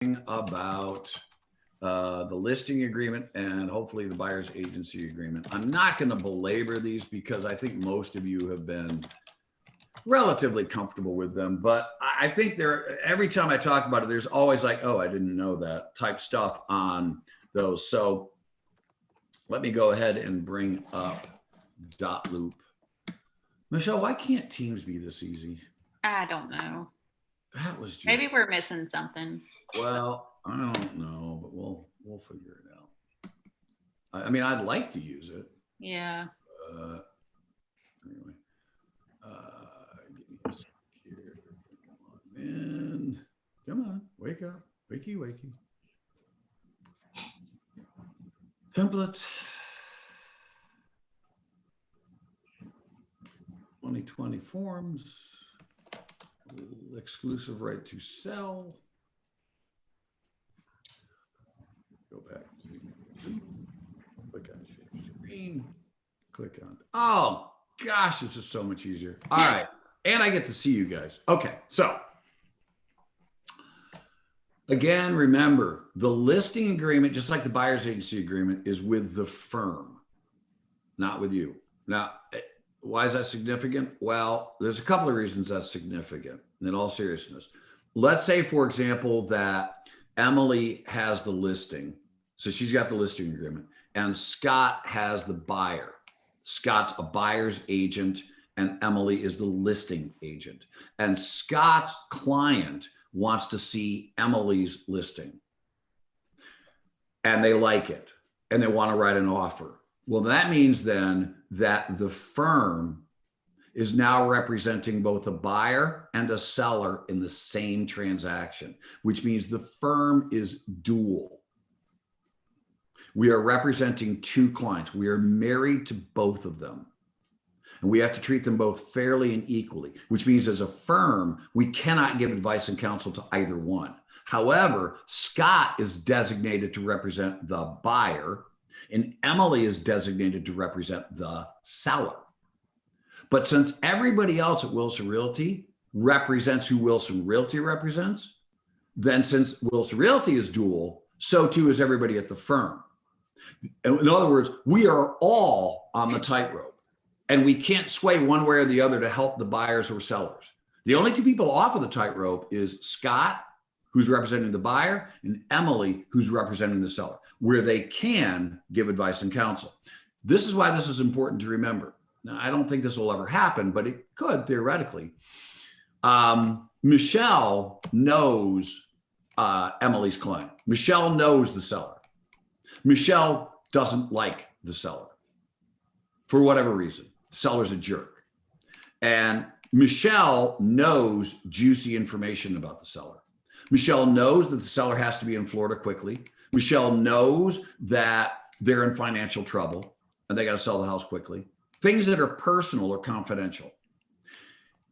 about the listing agreement and hopefully the buyer's agency agreement. I'm not going to belabor these because I think most of you have been relatively comfortable with them, but I think every time I talk about it, there's always like, oh, I didn't know that type stuff on those. So let me go ahead and bring up dotloop. Michelle, why can't Teams be this easy? I don't know. That was just, maybe we're missing something. Well, I don't know, but we'll figure it out. I mean, I'd like to use it. Yeah. Anyway, give me a second here. Come on, man. Come on, wake up, wakey, wakey. Template. 2020 forms. Exclusive right to sell. Go back to click on share screen. Click on. Oh gosh, this is so much easier. All right, and I get to see you guys. Okay, so again, remember the listing agreement, just like the buyer's agency agreement, is with the firm, not with you. Now, why is that significant? Well, there's a couple of reasons that's significant in all seriousness. Let's say, for example, that Emily has the listing. So she's got the listing agreement and Scott has the buyer. Scott's a buyer's agent and Emily is the listing agent. And Scott's client wants to see Emily's listing and they like it and they want to write an offer. Well, that means then that the firm is now representing both a buyer and a seller in the same transaction, which means the firm is dual. We are representing two clients. We are married to both of them. And we have to treat them both fairly and equally, which means as a firm, we cannot give advice and counsel to either one. However, Scott is designated to represent the buyer and Emily is designated to represent the seller. But since everybody else at Wilson Realty represents who Wilson Realty represents, then since Wilson Realty is dual, so too is everybody at the firm. In other words, we are all on the tightrope and we can't sway one way or the other to help the buyers or sellers. The only two people off of the tightrope is Scott, who's representing the buyer, and Emily, who's representing the seller, where they can give advice and counsel. This is why this is important to remember. Now, I don't think this will ever happen, but it could theoretically. Michelle knows Emily's client. Michelle knows the seller. Michelle doesn't like the seller for whatever reason. The seller's a jerk. And Michelle knows juicy information about the seller. Michelle knows that the seller has to be in Florida quickly. Michelle knows that they're in financial trouble and they got to sell the house quickly. Things that are personal or confidential.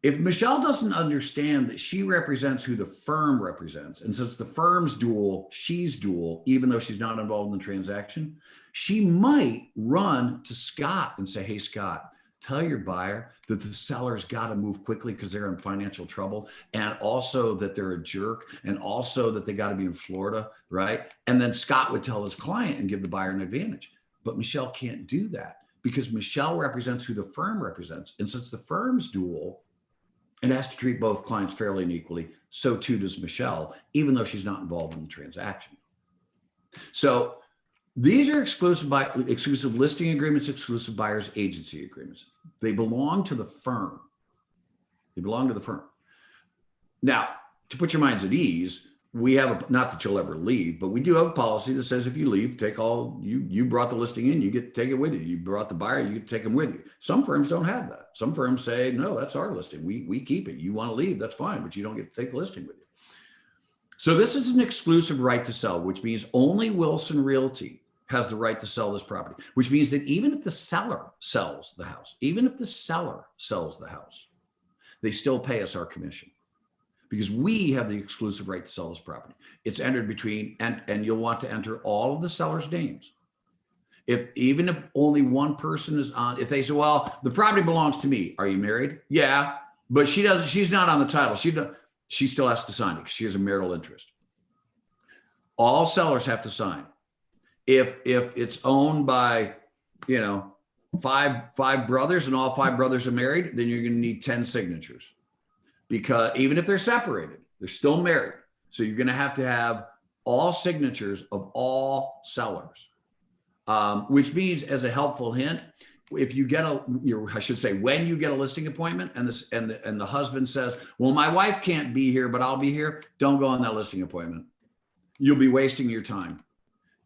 If Michelle doesn't understand that she represents who the firm represents, and since the firm's dual, she's dual, even though she's not involved in the transaction, she might run to Scott and say, hey, Scott, tell your buyer that the seller's got to move quickly because they're in financial trouble, and also that they're a jerk, and also that they got to be in Florida, right? And then Scott would tell his client and give the buyer an advantage. But Michelle can't do that because Michelle represents who the firm represents. And since the firm's dual, and has to treat both clients fairly and equally, so too does Michelle, even though she's not involved in the transaction. So these are exclusive listing agreements, exclusive buyer's agency agreements. They belong to the firm. They belong to the firm. Now, to put your minds at ease, we have not that you'll ever leave, but we do have a policy that says if you leave, take all, you brought the listing in, you get to take it with you. You brought the buyer, you get to take them with you. Some firms don't have that. Some firms say, no, that's our listing. We keep it. You want to leave, that's fine, but you don't get to take the listing with you. So this is an exclusive right to sell, which means only Wilson Realty has the right to sell this property, which means that even if the seller sells the house, they still pay us our commission, because we have the exclusive right to sell this property. It's entered between, and you'll want to enter all of the seller's names. Even if only one person is on, if they say, well, the property belongs to me. Are you married? Yeah, but she's not on the title. She still has to sign it because she has a marital interest. All sellers have to sign. If it's owned by, you know, five brothers and all five brothers are married, then you're going to need 10 signatures, because even if they're separated, they're still married. So you're going to have all signatures of all sellers, which means, as a helpful hint, if you get I should say, when you get a listing appointment and the husband says, well, my wife can't be here, but I'll be here, don't go on that listing appointment. You'll be wasting your time,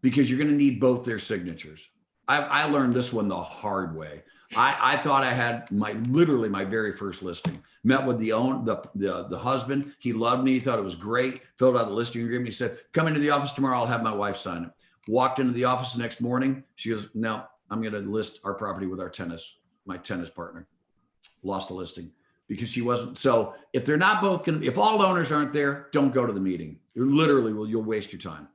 because you're going to need both their signatures. I learned this one the hard way. I thought I had literally my very first listing. Met with the husband. He loved me. He thought it was great. Filled out the listing agreement. He said, come into the office tomorrow. I'll have my wife sign it. Walked into the office the next morning. She goes, no, I'm going to list our property with my tennis partner. Lost the listing because she wasn't. So if they're not both going to, if all owners aren't there, don't go to the meeting. You'll waste your time,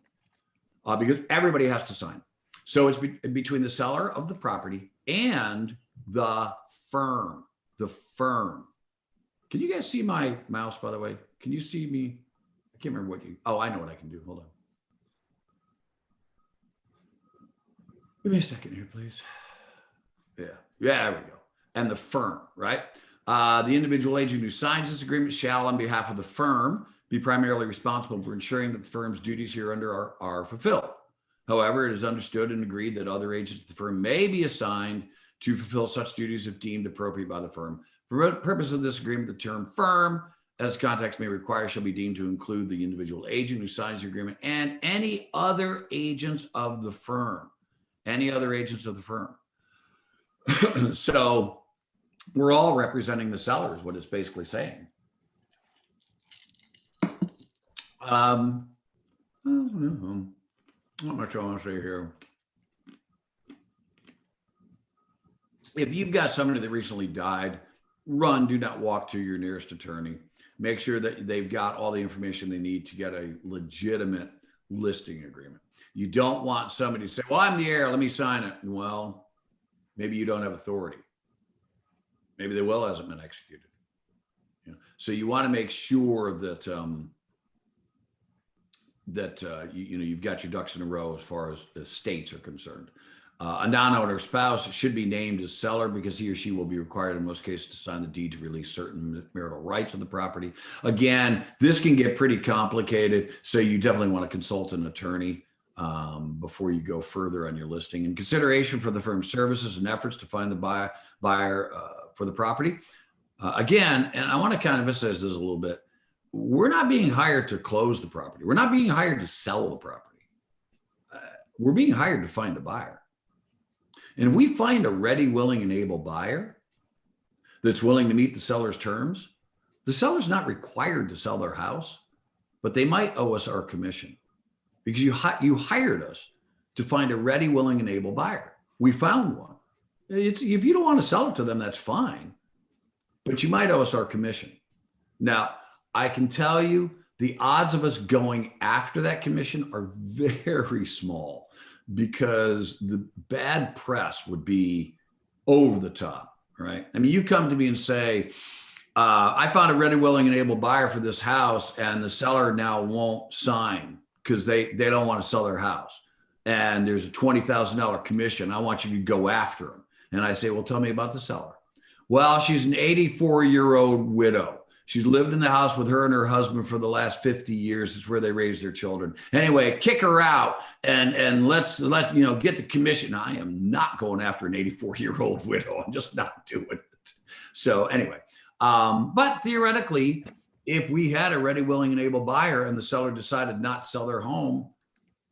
because everybody has to sign. So it's between the seller of the property and the firm. The firm. Can you guys see my mouse, by the way? Can you see me? I can't remember I know what I can do. Hold on. Give me a second here, please. Yeah, there we go. And the firm, right? The individual agent who signs this agreement shall, on behalf of the firm, be primarily responsible for ensuring that the firm's duties hereunder are fulfilled. However, it is understood and agreed that other agents of the firm may be assigned to fulfill such duties if deemed appropriate by the firm. For the purpose of this agreement, the term firm, as context may require, shall be deemed to include the individual agent who signs the agreement and any other agents of the firm. Any other agents of the firm. So we're all representing the seller, is what it's basically saying. Not much I want to say here. If you've got somebody that recently died, do not walk to your nearest attorney. Make sure that they've got all the information they need to get a legitimate listing agreement. You don't want somebody to say, well, I'm the heir, let me sign it. Well, maybe you don't have authority. Maybe the will hasn't been executed. So you want to make sure that you've got your ducks in a row as far as estates are concerned. A non-owner spouse should be named as seller, because he or she will be required in most cases to sign the deed to release certain marital rights of the property. Again, this can get pretty complicated, so you definitely want to consult an attorney before you go further on your listing. In consideration for the firm's services and efforts to find the buyer for the property. Again, and I want to kind of emphasize this a little bit, we're not being hired to close the property. We're not being hired to sell the property. We're being hired to find a buyer. And if we find a ready, willing, and able buyer that's willing to meet the seller's terms, the seller's not required to sell their house, but they might owe us our commission, because you hired us to find a ready, willing, and able buyer. We found one. If you don't want to sell it to them, that's fine, but you might owe us our commission. Now, I can tell you the odds of us going after that commission are very small, because the bad press would be over the top, right? I mean, you come to me and say, I found a ready, willing, and able buyer for this house, and the seller now won't sign because they don't want to sell their house. And there's a $20,000 commission. I want you to go after them. And I say, well, tell me about the seller. Well, she's an 84-year-old widow. She's lived in the house with her and her husband for the last 50 years. It's where they raise their children. Anyway, kick her out and let get the commission. I am not going after an 84-year-old widow. I'm just not doing it. So anyway, but theoretically, if we had a ready, willing, and able buyer and the seller decided not to sell their home,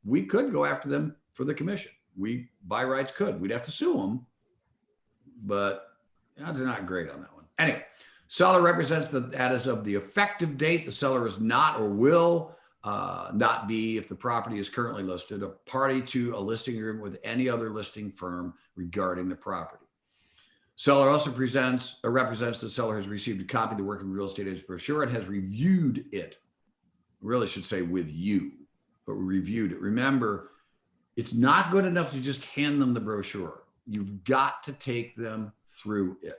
we could go after them for the commission. We, by rights, could. We'd have to sue them, but odds are not great on that one. Anyway. Seller represents that as of the effective date, the seller is not or will not be, if the property is currently listed, a party to a listing agreement with any other listing firm regarding the property. Seller also represents the seller has received a copy of the Working Real Estate Agent's brochure and has reviewed it. I really should say with you, but we reviewed it. Remember, it's not good enough to just hand them the brochure. You've got to take them through it.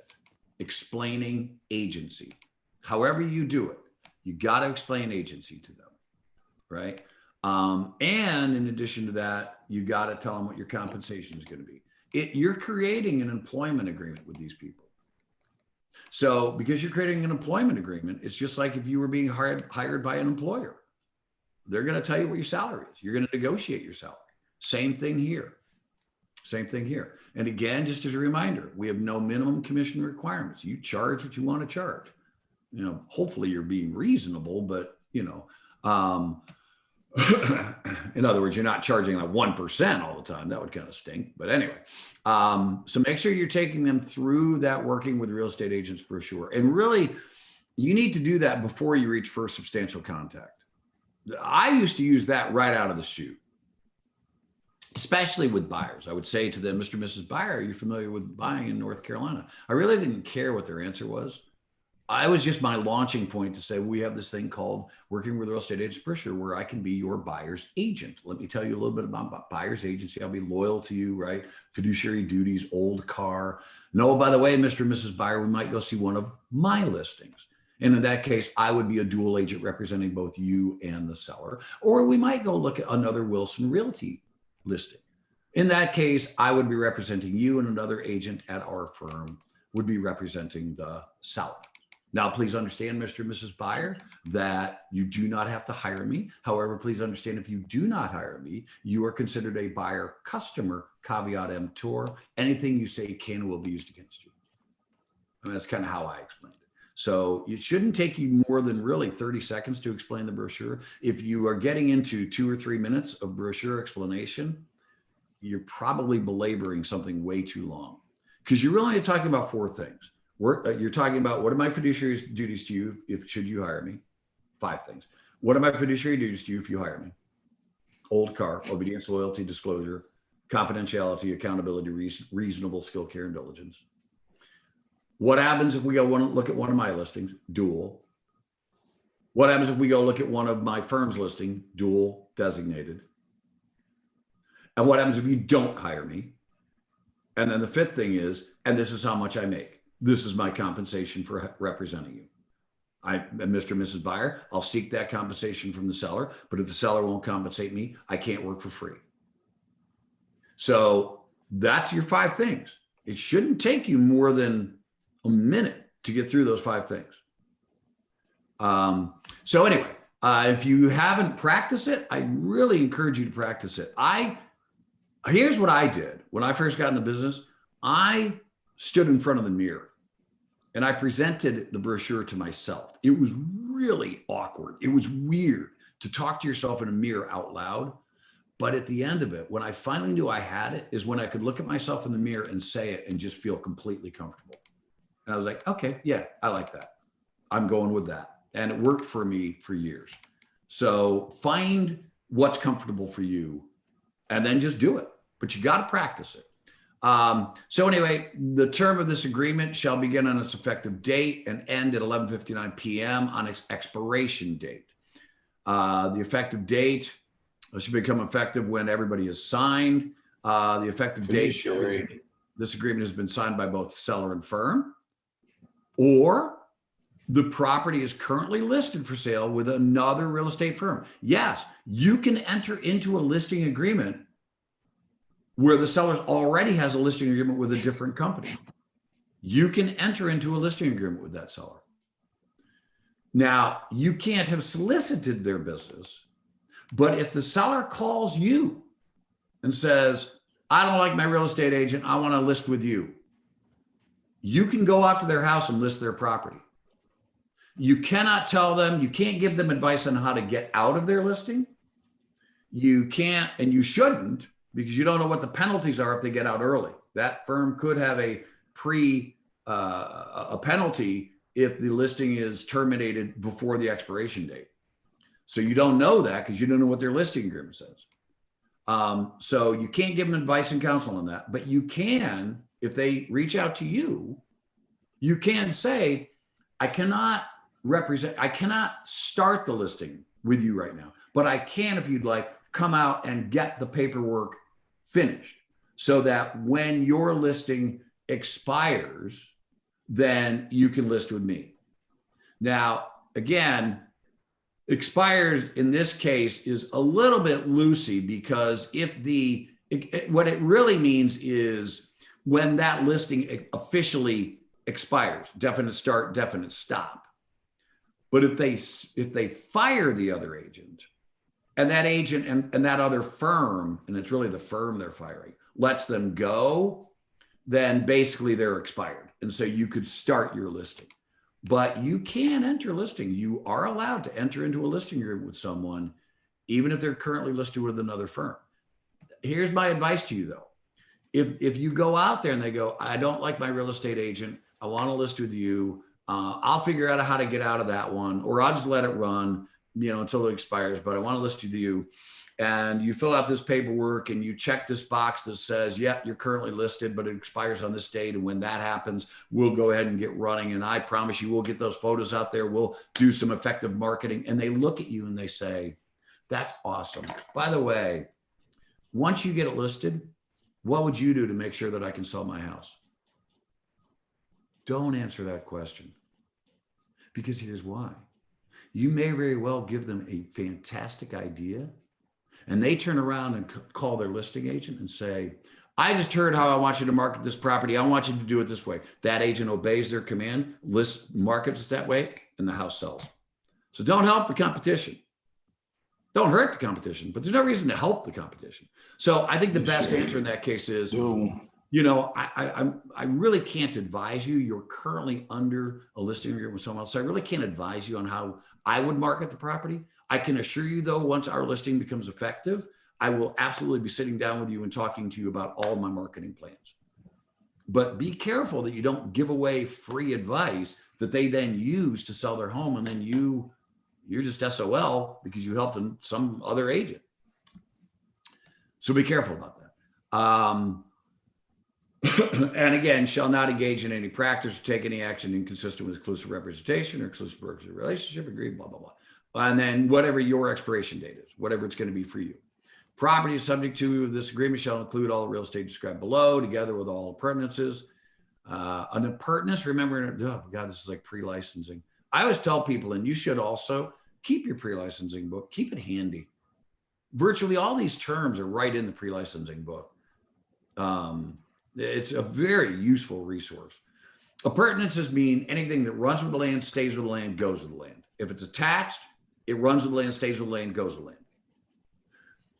Explaining agency. However you do it, you got to explain agency to them, right? And in addition to that, you got to tell them what your compensation is going to be. You're creating an employment agreement with these people. So because you're creating an employment agreement, it's just like if you were being hired by an employer. They're going to tell you what your salary is. You're going to negotiate your salary. Same thing here. Same thing here. And again, just as a reminder, we have no minimum commission requirements. You charge what you want to charge. Hopefully you're being reasonable, but in other words, you're not charging like 1% all the time. That would kind of stink. But anyway, so make sure you're taking them through that working with real estate agents brochure. And really, you need to do that before you reach first substantial contact. I used to use that right out of the chute, especially with buyers. I would say to them, Mr. and Mrs. Buyer, are you familiar with buying in North Carolina? I really didn't care what their answer was. I was just my launching point to say, we have this thing called working with real estate agents brochure where I can be your buyer's agent. Let me tell you a little bit about buyer's agency. I'll be loyal to you, right? Fiduciary duties, old car. No, by the way, Mr. and Mrs. Buyer, we might go see one of my listings. And in that case, I would be a dual agent representing both you and the seller. Or we might go look at another Wilson Realty listing. In that case, I would be representing you, and another agent at our firm would be representing the seller. Now, please understand, Mr. and Mrs. Buyer, that you do not have to hire me. However, please understand, if you do not hire me, you are considered a buyer customer, caveat emptor. Anything you say can and will be used against you. And that's kind of how I explained it. So it shouldn't take you more than really 30 seconds to explain the brochure. If you are getting into 2 or 3 minutes of brochure explanation, you're probably belaboring something way too long, because you're really talking about 4 things. You're talking about, what are my fiduciary duties to you should you hire me? 5 things. What are my fiduciary duties to you if you hire me? Old car, obedience, loyalty, disclosure, confidentiality, accountability, reasonable skill, care, and diligence. What happens if we go look at one of my listings? Dual. What happens if we go look at one of my firm's listing? Dual, designated. And what happens if you don't hire me? And then the 5th thing is, and this is how much I make. This is my compensation for representing you. Mr. and Mrs. Buyer, I'll seek that compensation from the seller, but if the seller won't compensate me, I can't work for free. So that's your 5 things. It shouldn't take you more than a minute to get through those 5 things. So anyway, if you haven't practiced it, I really encourage you to practice it. Here's what I did when I first got in the business. I stood in front of the mirror and I presented the brochure to myself. It was really awkward. It was weird to talk to yourself in a mirror out loud. But at the end of it, when I finally knew I had it, is when I could look at myself in the mirror and say it and just feel completely comfortable. And I was like, okay, yeah, I like that. I'm going with that. And it worked for me for years. So find what's comfortable for you and then just do it. But you got to practice it. So anyway, the term of this agreement shall begin on its effective date and end at 11:59 p.m. on its expiration date. The effective date should become effective when everybody is signed. The effective date, this agreement has been signed by both seller and firm, or the property is currently listed for sale with another real estate firm. Yes, you can enter into a listing agreement where the seller already has a listing agreement with a different company. You can enter into a listing agreement with that seller. Now, you can't have solicited their business, but if the seller calls you and says, I don't like my real estate agent, I want to list with you, you can go out to their house and list their property. You cannot tell them, you can't give them advice on how to get out of their listing. You can't, and you shouldn't, because you don't know what the penalties are if they get out early. That firm could have a penalty if the listing is terminated before the expiration date. So you don't know that because you don't know what their listing agreement says. So you can't give them advice and counsel on that, but you can, if they reach out to you, you can say, I cannot start the listing with you right now, but I can, if you'd like, come out and get the paperwork finished so that when your listing expires, then you can list with me. Now, again, Expires in this case is a little bit loosey, because if what it really means is when that listing officially expires, definite start, definite stop. But if they fire the other agent, and that agent and that other firm, and it's really the firm they're firing, lets them go, then basically they're expired. And so you could start your listing. But you can enter a listing. You are allowed to enter into a listing agreement with someone, even if they're currently listed with another firm. Here's my advice to you, though. If you go out there and they go, I don't like my real estate agent, I want to list with you, I'll figure out how to get out of that one, or I'll just let it run, until it expires, but I want to list with you. And you fill out this paperwork and you check this box that says, yep, you're currently listed, but it expires on this date. And when that happens, we'll go ahead and get running. And I promise you, we'll get those photos out there. We'll do some effective marketing. And they look at you and they say, that's awesome. By the way, once you get it listed, what would you do to make sure that I can sell my house? Don't answer that question, because here's why. You may very well give them a fantastic idea, and they turn around and call their listing agent and say, I just heard how I want you to market this property. I want you to do it this way. That agent obeys their command, markets it that way, and the house sells. So don't help the competition. Don't hurt the competition, but there's no reason to help the competition. So I think the best answer in that case is, I really can't advise you. You're currently under a listing agreement with someone else. So I really can't advise you on how I would market the property. I can assure you, though, once our listing becomes effective, I will absolutely be sitting down with you and talking to you about all of my marketing plans. But be careful that you don't give away free advice that they then use to sell their home, and then you're just SOL because you helped some other agent. So be careful about that. And again, shall not engage in any practice or take any action inconsistent with exclusive representation or exclusive relationship agreement, blah, blah, blah. And then whatever your expiration date is, whatever it's going to be for you. Property subject to this agreement shall include all the real estate described below, together with all appurtenances. An appurtenance, remember, oh God, this is like pre-licensing. I always tell people, and you should also, keep your pre-licensing book, keep it handy. Virtually all these terms are right in the pre-licensing book. It's a very useful resource. Appurtenances mean anything that runs with the land, stays with the land, goes with the land. If it's attached, it runs with the land, stays with the land, goes with the land.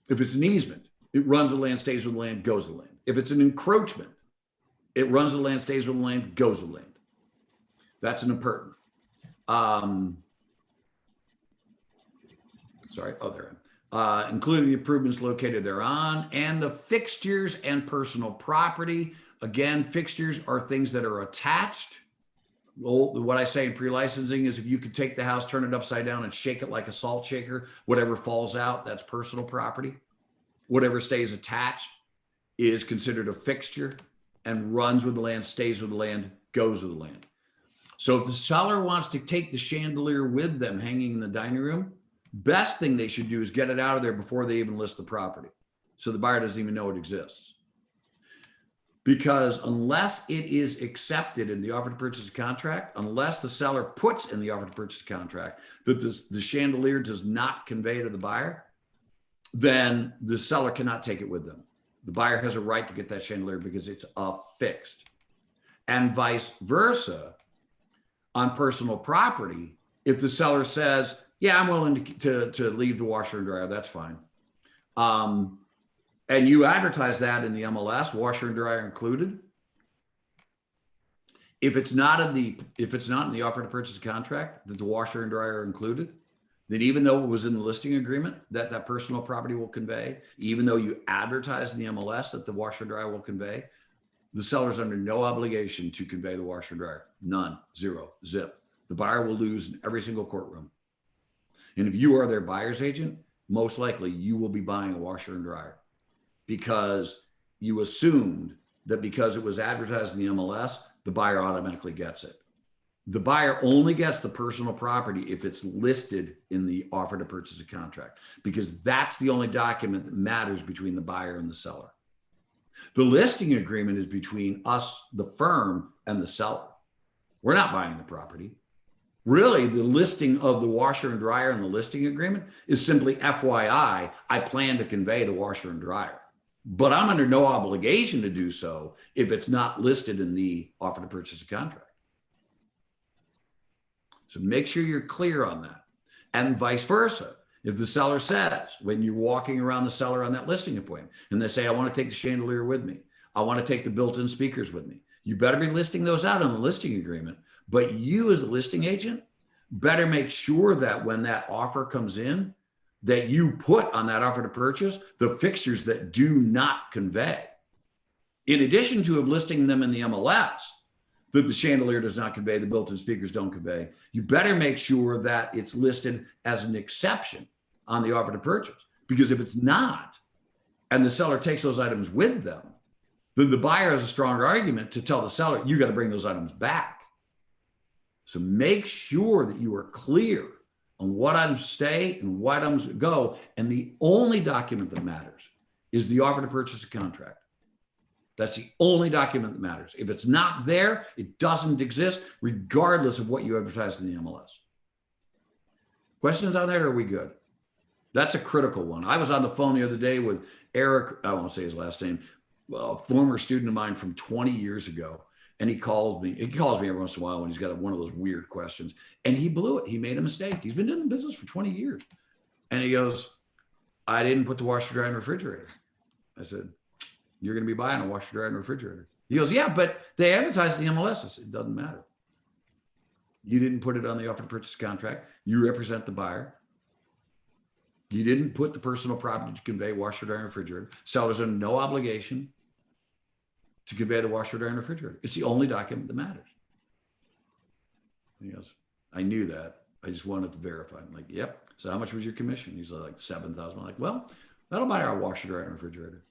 If it's an easement, it runs with the land, stays with the land, goes with the land. If it's an encroachment, it runs with the land, stays with the land, goes with the land. That's an appurtenant. Including the improvements located thereon, and the fixtures and personal property. Again, fixtures are things that are attached. Well, what I say in pre-licensing is if you could take the house, turn it upside down and shake it like a salt shaker, whatever falls out, that's personal property. Whatever stays attached is considered a fixture and runs with the land, stays with the land, goes with the land. So if the seller wants to take the chandelier with them hanging in the dining room, best thing they should do is get it out of there before they even list the property, so the buyer doesn't even know it exists. Because unless it is accepted in the offer to purchase contract, unless the seller puts in the offer to purchase contract that the chandelier does not convey to the buyer, then the seller cannot take it with them. The buyer has a right to get that chandelier because it's affixed. And vice versa, on personal property, if the seller says, yeah, I'm willing to leave the washer and dryer, that's fine. And you advertise that in the MLS, washer and dryer included. If it's not in the offer to purchase contract that the washer and dryer are included, then even though it was in the listing agreement that personal property will convey, even though you advertise in the MLS that the washer and dryer will convey, the seller's under no obligation to convey the washer and dryer. None, zero, zip. The buyer will lose in every single courtroom. And if you are their buyer's agent, most likely you will be buying a washer and dryer because you assumed that because it was advertised in the MLS, the buyer automatically gets it. The buyer only gets the personal property if it's listed in the offer to purchase a contract, because that's the only document that matters between the buyer and the seller. The listing agreement is between us, the firm, and the seller. We're not buying the property. Really, the listing of the washer and dryer in the listing agreement is simply FYI, I plan to convey the washer and dryer. But I'm under no obligation to do so if it's not listed in the offer to purchase a contract. So make sure you're clear on that. And vice versa. If the seller says, when you're walking around the seller on that listing appointment, and they say, I want to take the chandelier with me, I want to take the built-in speakers with me, you better be listing those out on the listing agreement. But you as a listing agent better make sure that when that offer comes in, that you put on that offer to purchase the fixtures that do not convey. In addition to listing them in the MLS, that the chandelier does not convey, the built-in speakers don't convey, you better make sure that it's listed as an exception on the offer to purchase. Because if it's not, and the seller takes those items with them, then the buyer has a stronger argument to tell the seller, you got to bring those items back. So make sure that you are clear on what items stay and what items go. And the only document that matters is the offer to purchase a contract. That's the only document that matters. If it's not there, it doesn't exist, regardless of what you advertised in the MLS. Questions on there? Or are we good? That's a critical one. I was on the phone the other day with Eric, I won't say his last name, a former student of mine from 20 years ago. And he calls me every once in a while when he's got one of those weird questions. And he blew it. He made a mistake. He's been in the business for 20 years. And he goes, I didn't put the washer, dryer, and refrigerator. I said, you're going to be buying a washer, dryer, and refrigerator. He goes, yeah, but they advertised the MLS. I said, it doesn't matter. You didn't put it on the offer to purchase contract. You represent the buyer. You didn't put the personal property to convey washer, dryer, and refrigerator. Sellers are no obligation to convey the washer, dryer, and refrigerator. It's the only document that matters. He goes, I knew that. I just wanted to verify. I'm like, yep. So how much was your commission? He's like, 7,000. I'm like, well, that'll buy our washer, dryer, and refrigerator.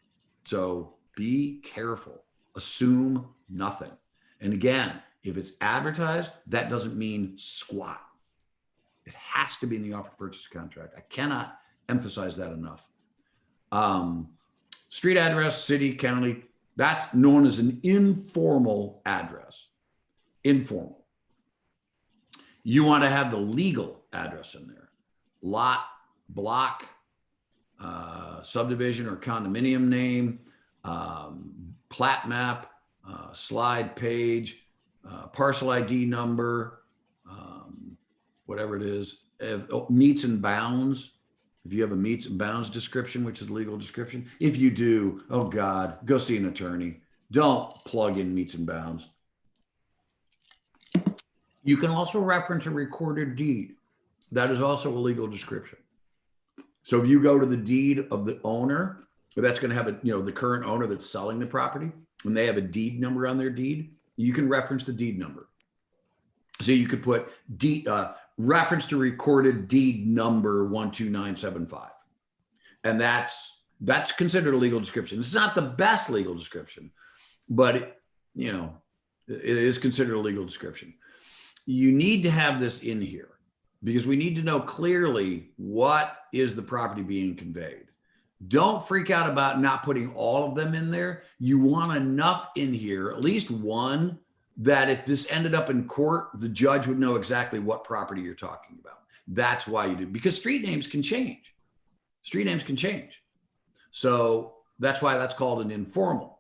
So be careful. Assume nothing. And again, if it's advertised, that doesn't mean squat. It has to be in the offer to purchase contract. I cannot emphasize that enough. Street address, city, county, that's known as an informal address. Informal. You want to have the legal address in there. Lot, block, subdivision or condominium name, plat map, slide page, parcel ID number, whatever it is, meets and bounds. If you have a meets and bounds description, which is legal description, if you do, oh God, go see an attorney. Don't plug in meets and bounds. You can also reference a recorded deed. That is also a legal description. So if you go to the deed of the owner, that's going to have the current owner that's selling the property, and they have a deed number on their deed, you can reference the deed number. So you could put reference to recorded deed number 12975. And that's considered a legal description. It's not the best legal description, but it is considered a legal description. You need to have this in here because we need to know clearly what is the property being conveyed. Don't freak out about not putting all of them in there. You want enough in here, at least one, that if this ended up in court, the judge would know exactly what property you're talking about. That's why you do, because street names can change. Street names can change. So that's why that's called an informal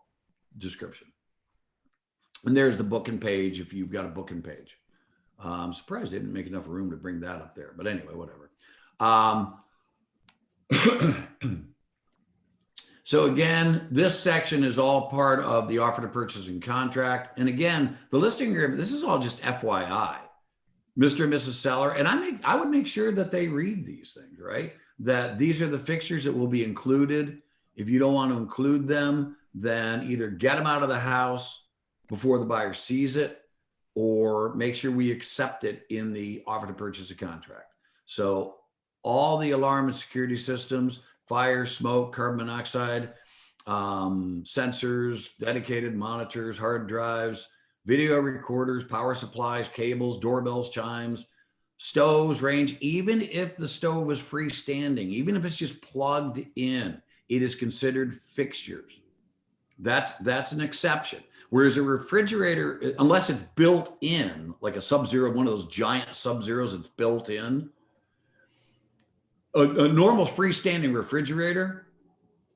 description. And there's the booking page if you've got a booking page. I'm surprised they didn't make enough room to bring that up there. But anyway, whatever. So again, this section is all part of the offer to purchase and contract. And again, the listing agreement, this is all just FYI, Mr. and Mrs. Seller. And I would make sure that they read these things, right? That these are the fixtures that will be included. If you don't want to include them, then either get them out of the house before the buyer sees it, or make sure we accept it in the offer to purchase a contract. So all the alarm and security systems, fire, smoke, carbon monoxide, sensors, dedicated monitors, hard drives, video recorders, power supplies, cables, doorbells, chimes, stoves, range, even if the stove is freestanding, even if it's just plugged in, it is considered fixtures. That's an exception. Whereas a refrigerator, unless it's built in, like a Sub-Zero, one of those giant Sub-Zeros that's built in, a normal freestanding refrigerator,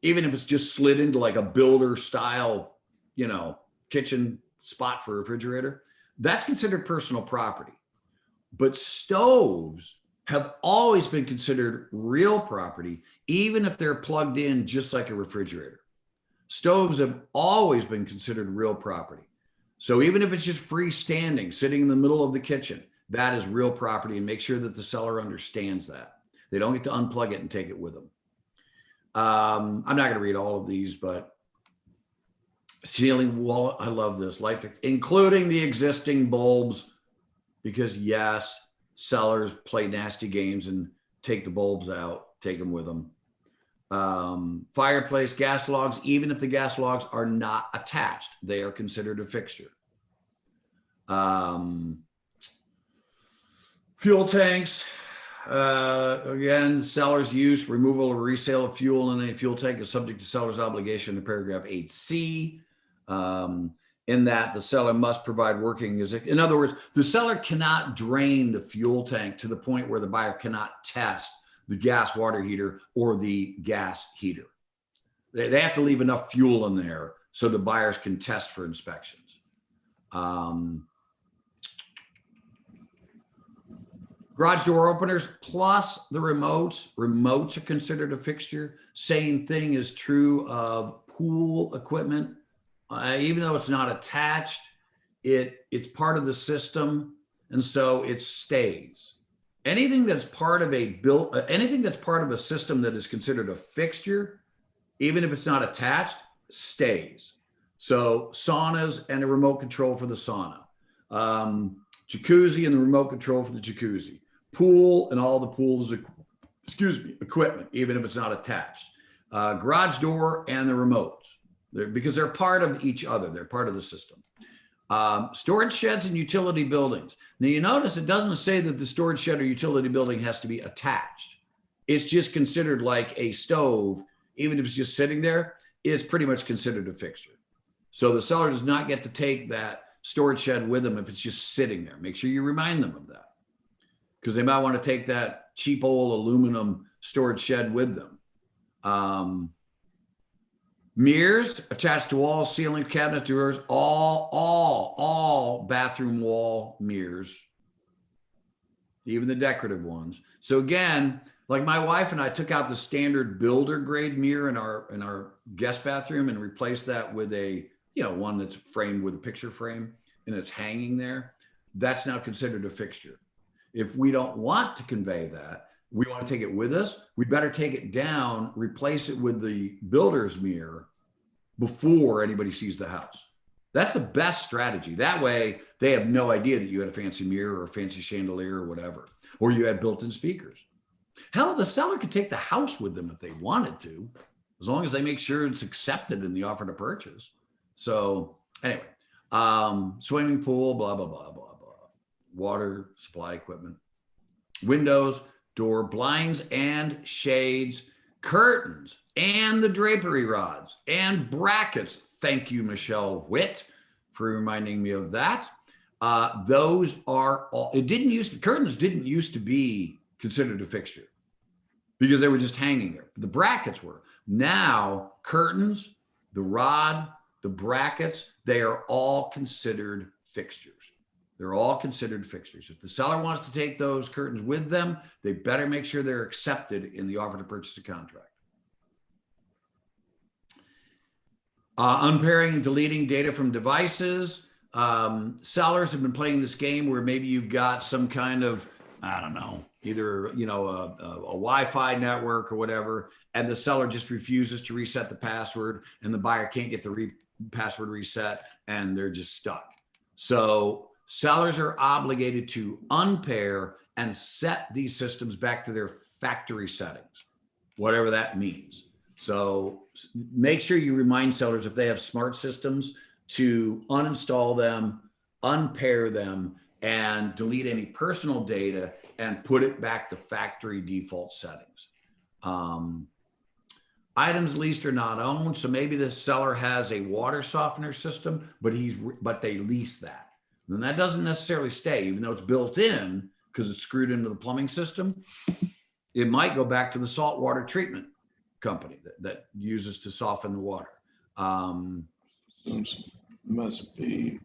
even if it's just slid into like a builder style, kitchen spot for a refrigerator, that's considered personal property. But stoves have always been considered real property, even if they're plugged in just like a refrigerator. Stoves have always been considered real property. So even if it's just freestanding, sitting in the middle of the kitchen, that is real property, and make sure that the seller understands that. They don't get to unplug it and take it with them. I'm not going to read all of these, but ceiling wall, I love this. Light fix, including the existing bulbs, because yes, sellers play nasty games and take the bulbs out, take them with them. Fireplace, gas logs, even if the gas logs are not attached, they are considered a fixture. Fuel tanks, again, seller's use, removal or resale of fuel in a fuel tank is subject to seller's obligation in paragraph 8C. In that the seller must provide working, in other words, the seller cannot drain the fuel tank to the point where the buyer cannot test the gas water heater or the gas heater. They have to leave enough fuel in there so the buyers can test for inspections. Garage door openers plus the remotes. Remotes are considered a fixture. Same thing is true of pool equipment. Even though it's not attached, it's part of the system, and so it stays. Anything that's part of anything that's part of a system that is considered a fixture, even if it's not attached, stays. So saunas and a remote control for the sauna, jacuzzi and the remote control for the jacuzzi, pool and all the pool's equipment, even if it's not attached, garage door and the remotes. Because they're part of each other. They're part of the system. Storage sheds and utility buildings. Now you notice it doesn't say that the storage shed or utility building has to be attached. It's just considered like a stove. Even if it's just sitting there, it's pretty much considered a fixture. So the seller does not get to take that storage shed with them if it's just sitting there. Make sure you remind them of that, because they might want to take that cheap old aluminum storage shed with them. Mirrors attached to walls, ceiling, cabinet, drawers, all bathroom wall mirrors, even the decorative ones. So again, like my wife and I took out the standard builder grade mirror in our guest bathroom and replaced that with a, one that's framed with a picture frame and it's hanging there. That's now considered a fixture. If we don't want to convey that, we want to take it with us, we better take it down, replace it with the builder's mirror before anybody sees the house. That's the best strategy. That way they have no idea that you had a fancy mirror or a fancy chandelier or whatever, or you had built-in speakers. Hell, the seller could take the house with them if they wanted to, as long as they make sure it's accepted in the offer to purchase. So anyway, swimming pool, blah, blah, blah, blah, blah. Water supply equipment, windows, door, blinds and shades, curtains, and the drapery rods and brackets. Thank you, Michelle Witt, for reminding me of that. Those are all, curtains didn't used to be considered a fixture because they were just hanging there. The brackets were. Now, curtains, the rod, the brackets, they are all considered fixtures. They're all considered fixtures. If the seller wants to take those curtains with them, they better make sure they're accepted in the offer to purchase a contract. Unpairing and deleting data from devices. Sellers have been playing this game where maybe you've got some kind of, I don't know, either a Wi-Fi network or whatever, and the seller just refuses to reset the password, and the buyer can't get the password reset, and they're just stuck. So sellers are obligated to unpair and set these systems back to their factory settings, whatever that means. So make sure you remind sellers if they have smart systems to uninstall them, unpair them, and delete any personal data and put it back to factory default settings. items leased or not owned. So maybe the seller has a water softener system, but they lease that. Then that doesn't necessarily stay, even though it's built in because it's screwed into the plumbing system. It might go back to the saltwater treatment company that uses to soften the water. Must be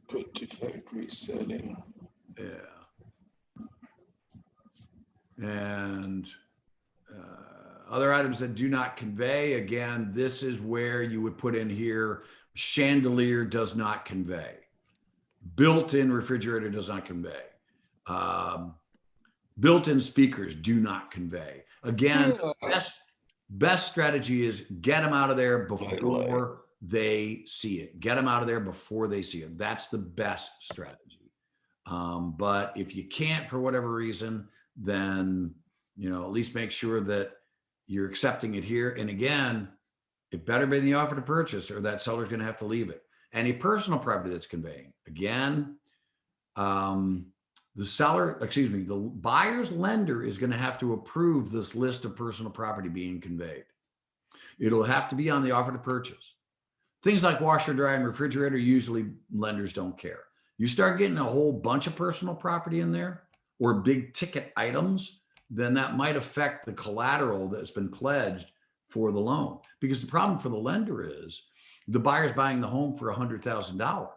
put to factory setting. Yeah. And other items that do not convey, again, this is where you would put in here, chandelier does not convey. Built-in refrigerator does not convey. Built-in speakers do not convey. Again, best strategy is get them out of there before they see it. Get them out of there before they see it. That's the best strategy. But if you can't for whatever reason, then at least make sure that you're accepting it here. And again, it better be in the offer to purchase, or that seller's going to have to leave it. Any personal property that's conveying, again, the buyer's lender is going to have to approve this list of personal property being conveyed. It'll have to be on the offer to purchase. Things like washer, dryer, and refrigerator, usually lenders don't care. You start getting a whole bunch of personal property in there or big ticket items, then that might affect the collateral that's been pledged for the loan. Because the problem for the lender is the buyer's buying the home for $100,000.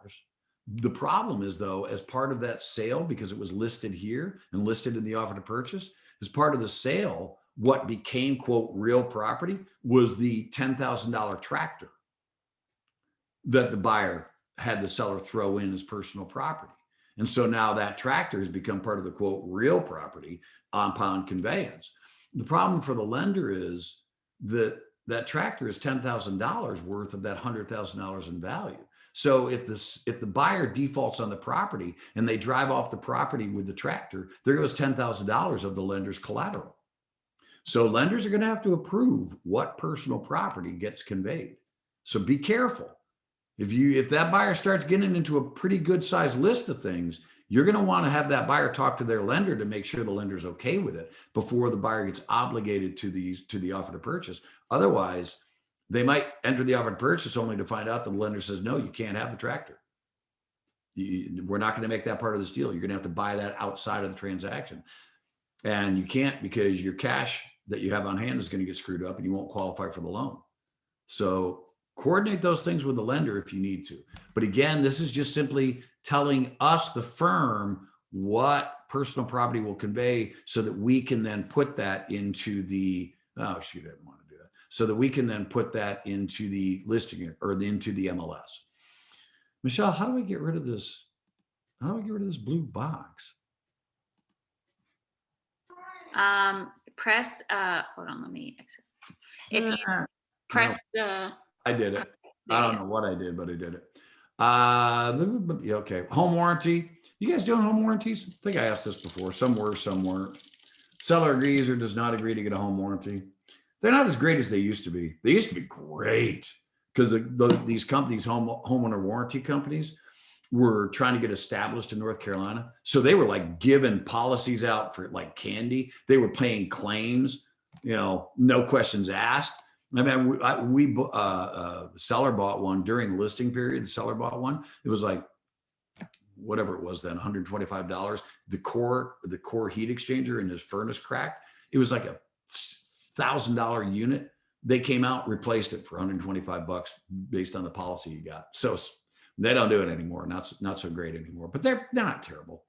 The problem is, though, as part of that sale, because it was listed here and listed in the offer to purchase, as part of the sale, what became, quote, real property was the $10,000 tractor that the buyer had the seller throw in as personal property. And so now that tractor has become part of the, quote, real property upon conveyance. The problem for the lender is that that tractor is $10,000 worth of that $100,000 in value. So if the buyer defaults on the property and they drive off the property with the tractor, there goes $10,000 of the lender's collateral. So lenders are going to have to approve what personal property gets conveyed. So be careful. If that buyer starts getting into a pretty good sized list of things, you're going to want to have that buyer talk to their lender to make sure the lender's okay with it before the buyer gets obligated to the offer to purchase. Otherwise, they might enter the offer to purchase only to find out that the lender says, no, you can't have the tractor. We're not going to make that part of this deal. You're going to have to buy that outside of the transaction. And you can't, because your cash that you have on hand is going to get screwed up and you won't qualify for the loan. So coordinate those things with the lender if you need to. But again, this is just simply telling us, the firm, what personal property will convey so that we can then put that into the, oh, shoot, I didn't want to do that. So that we can then put that into the listing or into the MLS. Michelle, how do I get rid of this? How do I get rid of this blue box? Press, hold on, let me exit. If you press the, I did it. I don't know what I did, but I did it. Okay. Home warranty. You guys doing home warranties? I think I asked this before. Some were, some weren't. Seller agrees or does not agree to get a home warranty. They're not as great as they used to be. They used to be great because these companies, homeowner warranty companies, were trying to get established in North Carolina. So they were like giving policies out for like candy. They were paying claims, no questions asked. I mean, seller bought one during the listing period. The seller bought one. It was like, whatever it was then, $125. The core heat exchanger in his furnace cracked. It was like a $1,000 unit. They came out, replaced it for $125 based on the policy you got. So they don't do it anymore. Not so great anymore, but they're not terrible.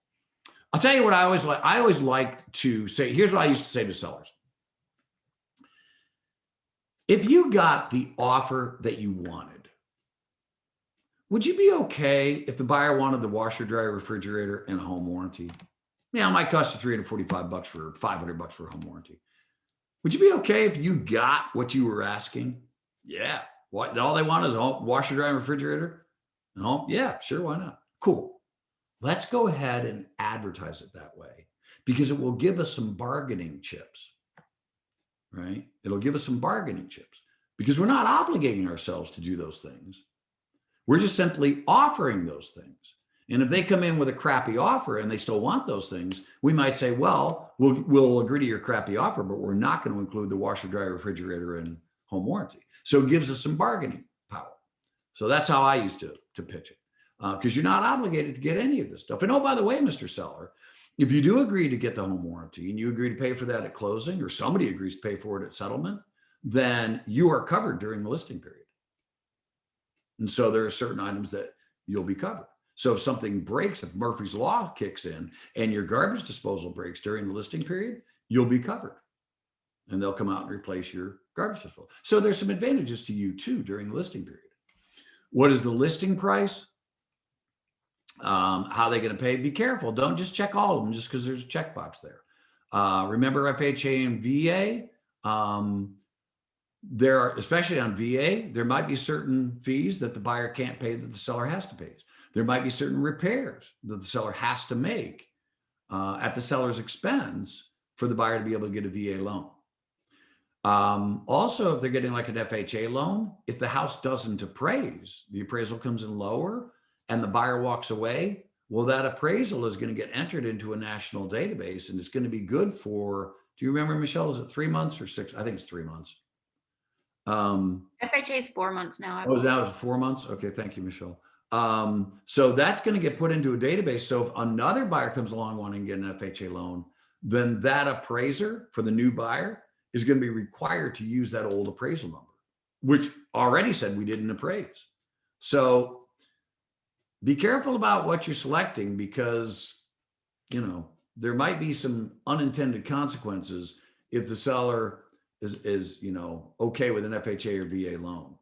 I'll tell you what I always like. I always like to say, here's what I used to say to sellers. If you got the offer that you wanted, would you be okay if the buyer wanted the washer, dryer, refrigerator, and a home warranty? Yeah, it might cost you $345 for $500 for a home warranty. Would you be okay if you got what you were asking? Yeah. What? All they want is a washer, dryer, and refrigerator? And home? Yeah, sure. Why not? Cool. Let's go ahead and advertise it that way because it will give us some bargaining chips. Right? It'll give us some bargaining chips because we're not obligating ourselves to do those things. We're just simply offering those things. And if they come in with a crappy offer and they still want those things, we might say, well, we'll agree to your crappy offer, but we're not going to include the washer, dryer, refrigerator, and home warranty. So it gives us some bargaining power. So that's how I used to pitch it, because you're not obligated to get any of this stuff. And oh, by the way, Mr. Seller, if you do agree to get the home warranty and you agree to pay for that at closing, or somebody agrees to pay for it at settlement, then you are covered during the listing period. And so there are certain items that you'll be covered. So if something breaks, if Murphy's Law kicks in and your garbage disposal breaks during the listing period, you'll be covered. And they'll come out and replace your garbage disposal. So there's some advantages to you too during the listing period. What is the listing price? How are they going to pay? Be careful. Don't just check all of them just because there's a checkbox there. Remember FHA and VA? There are, especially on VA, there might be certain fees that the buyer can't pay that the seller has to pay. There might be certain repairs that the seller has to make at the seller's expense for the buyer to be able to get a VA loan. Also, if they're getting like an FHA loan, if the house doesn't appraise, the appraisal comes in lower and the buyer walks away, well, that appraisal is going to get entered into a national database and it's going to be good for, do you remember, Michelle, is it 3 months or 6? I think it's 3 months. FHA is 4 months now. Oh, now it's 4 months? Okay, thank you, Michelle. So that's going to get put into a database. So if another buyer comes along wanting to get an FHA loan, then that appraiser for the new buyer is going to be required to use that old appraisal number, which already said we didn't appraise. So be careful about what you're selecting because, you know, there might be some unintended consequences if the seller is, you know, okay with an FHA or VA loan,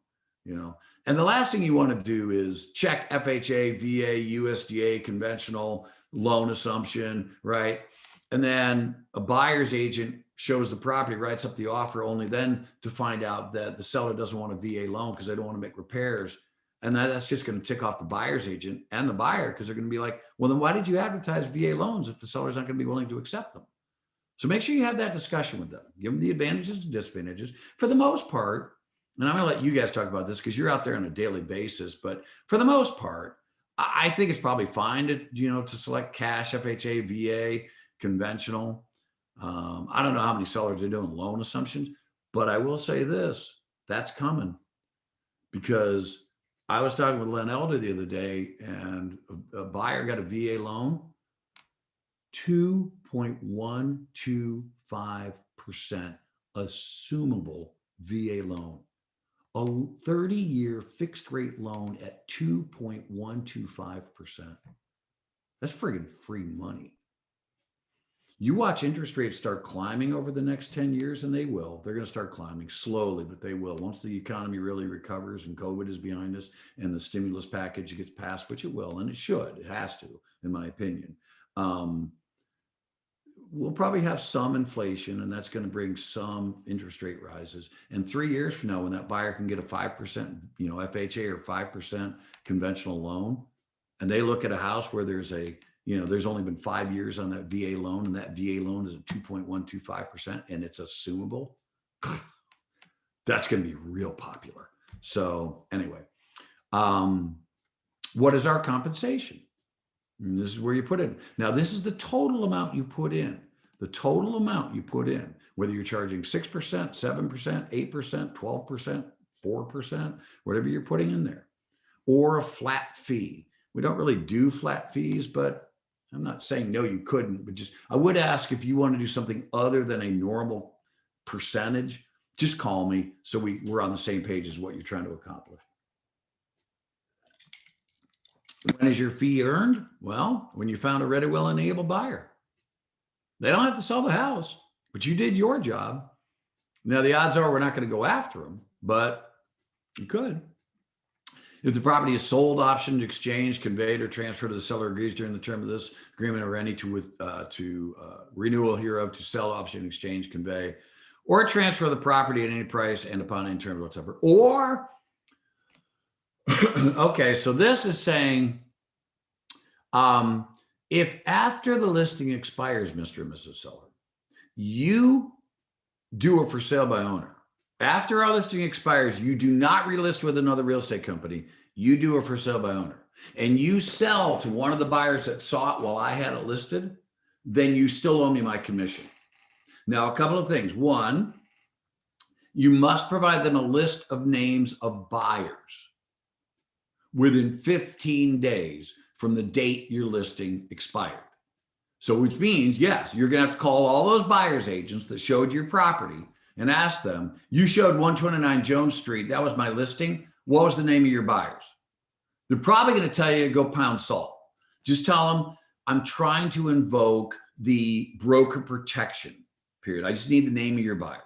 you know. And the last thing you want to do is check FHA, VA, USDA, conventional loan assumption, right? And then a buyer's agent shows the property, writes up the offer, only then to find out that the seller doesn't want a VA loan because they don't want to make repairs. And that's just going to tick off the buyer's agent and the buyer because they're going to be like, well, then why did you advertise VA loans if the seller's not going to be willing to accept them? So make sure you have that discussion with them. Give them the advantages and disadvantages. For the most part, and I'm going to let you guys talk about this because you're out there on a daily basis, but for the most part, I think it's probably fine to, you know, to select cash, FHA, VA, conventional. I don't know how many sellers are doing loan assumptions, but I will say this, that's coming because I was talking with Len Elder the other day and a buyer got a VA loan, 2.125% assumable VA loan, a 30-year fixed rate loan at 2.125%. That's friggin' free money. You watch interest rates start climbing over the next 10 years, and they will. They're going to start climbing slowly, but they will. Once the economy really recovers and COVID is behind us and the stimulus package gets passed, which it will, and it should, it has to, in my opinion. We'll probably have some inflation, and that's going to bring some interest rate rises. And 3 years from now, when that buyer can get a 5%, you know, FHA or 5% conventional loan, and they look at a house where there's a, you know, there's only been 5 years on that VA loan, and that VA loan is at 2.125%, and it's assumable, that's going to be real popular. So anyway, what is our compensation? And this is where you put it. Now, this is the total amount you put in. The total amount you put in, whether you're charging 6%, 7%, 8%, 12%, 4%, whatever you're putting in there, or a flat fee. We don't really do flat fees, but I'm not saying no, you couldn't, but just, I would ask if you want to do something other than a normal percentage, just call me so we're on the same page as what you're trying to accomplish. When is your fee earned? Well, when you found a ready, well-enabled buyer. They don't have to sell the house, but you did your job. Now, the odds are we're not going to go after them, but you could. If the property is sold, optioned, exchanged, conveyed, or transferred to the seller agrees during the term of this agreement or any renewal hereof to sell, option, exchange, convey, or transfer the property at any price and upon any terms whatsoever. Or, okay, so this is saying, if after the listing expires, Mr. and Mrs. Seller, you do a for sale by owner. After our listing expires, you do not relist with another real estate company. You do a for sale by owner, and you sell to one of the buyers that saw it while I had it listed, then you still owe me my commission. Now, a couple of things. One, You must provide them a list of names of buyers within 15 days from the date your listing expired. So which means, yes, you're going to have to call all those buyers agents that showed your property and ask them, you showed 129 Jones Street. That was my listing. What was the name of your buyers? They're probably going to tell you go pound salt. Just tell them, I'm trying to invoke the broker protection period. I just need the name of your buyer.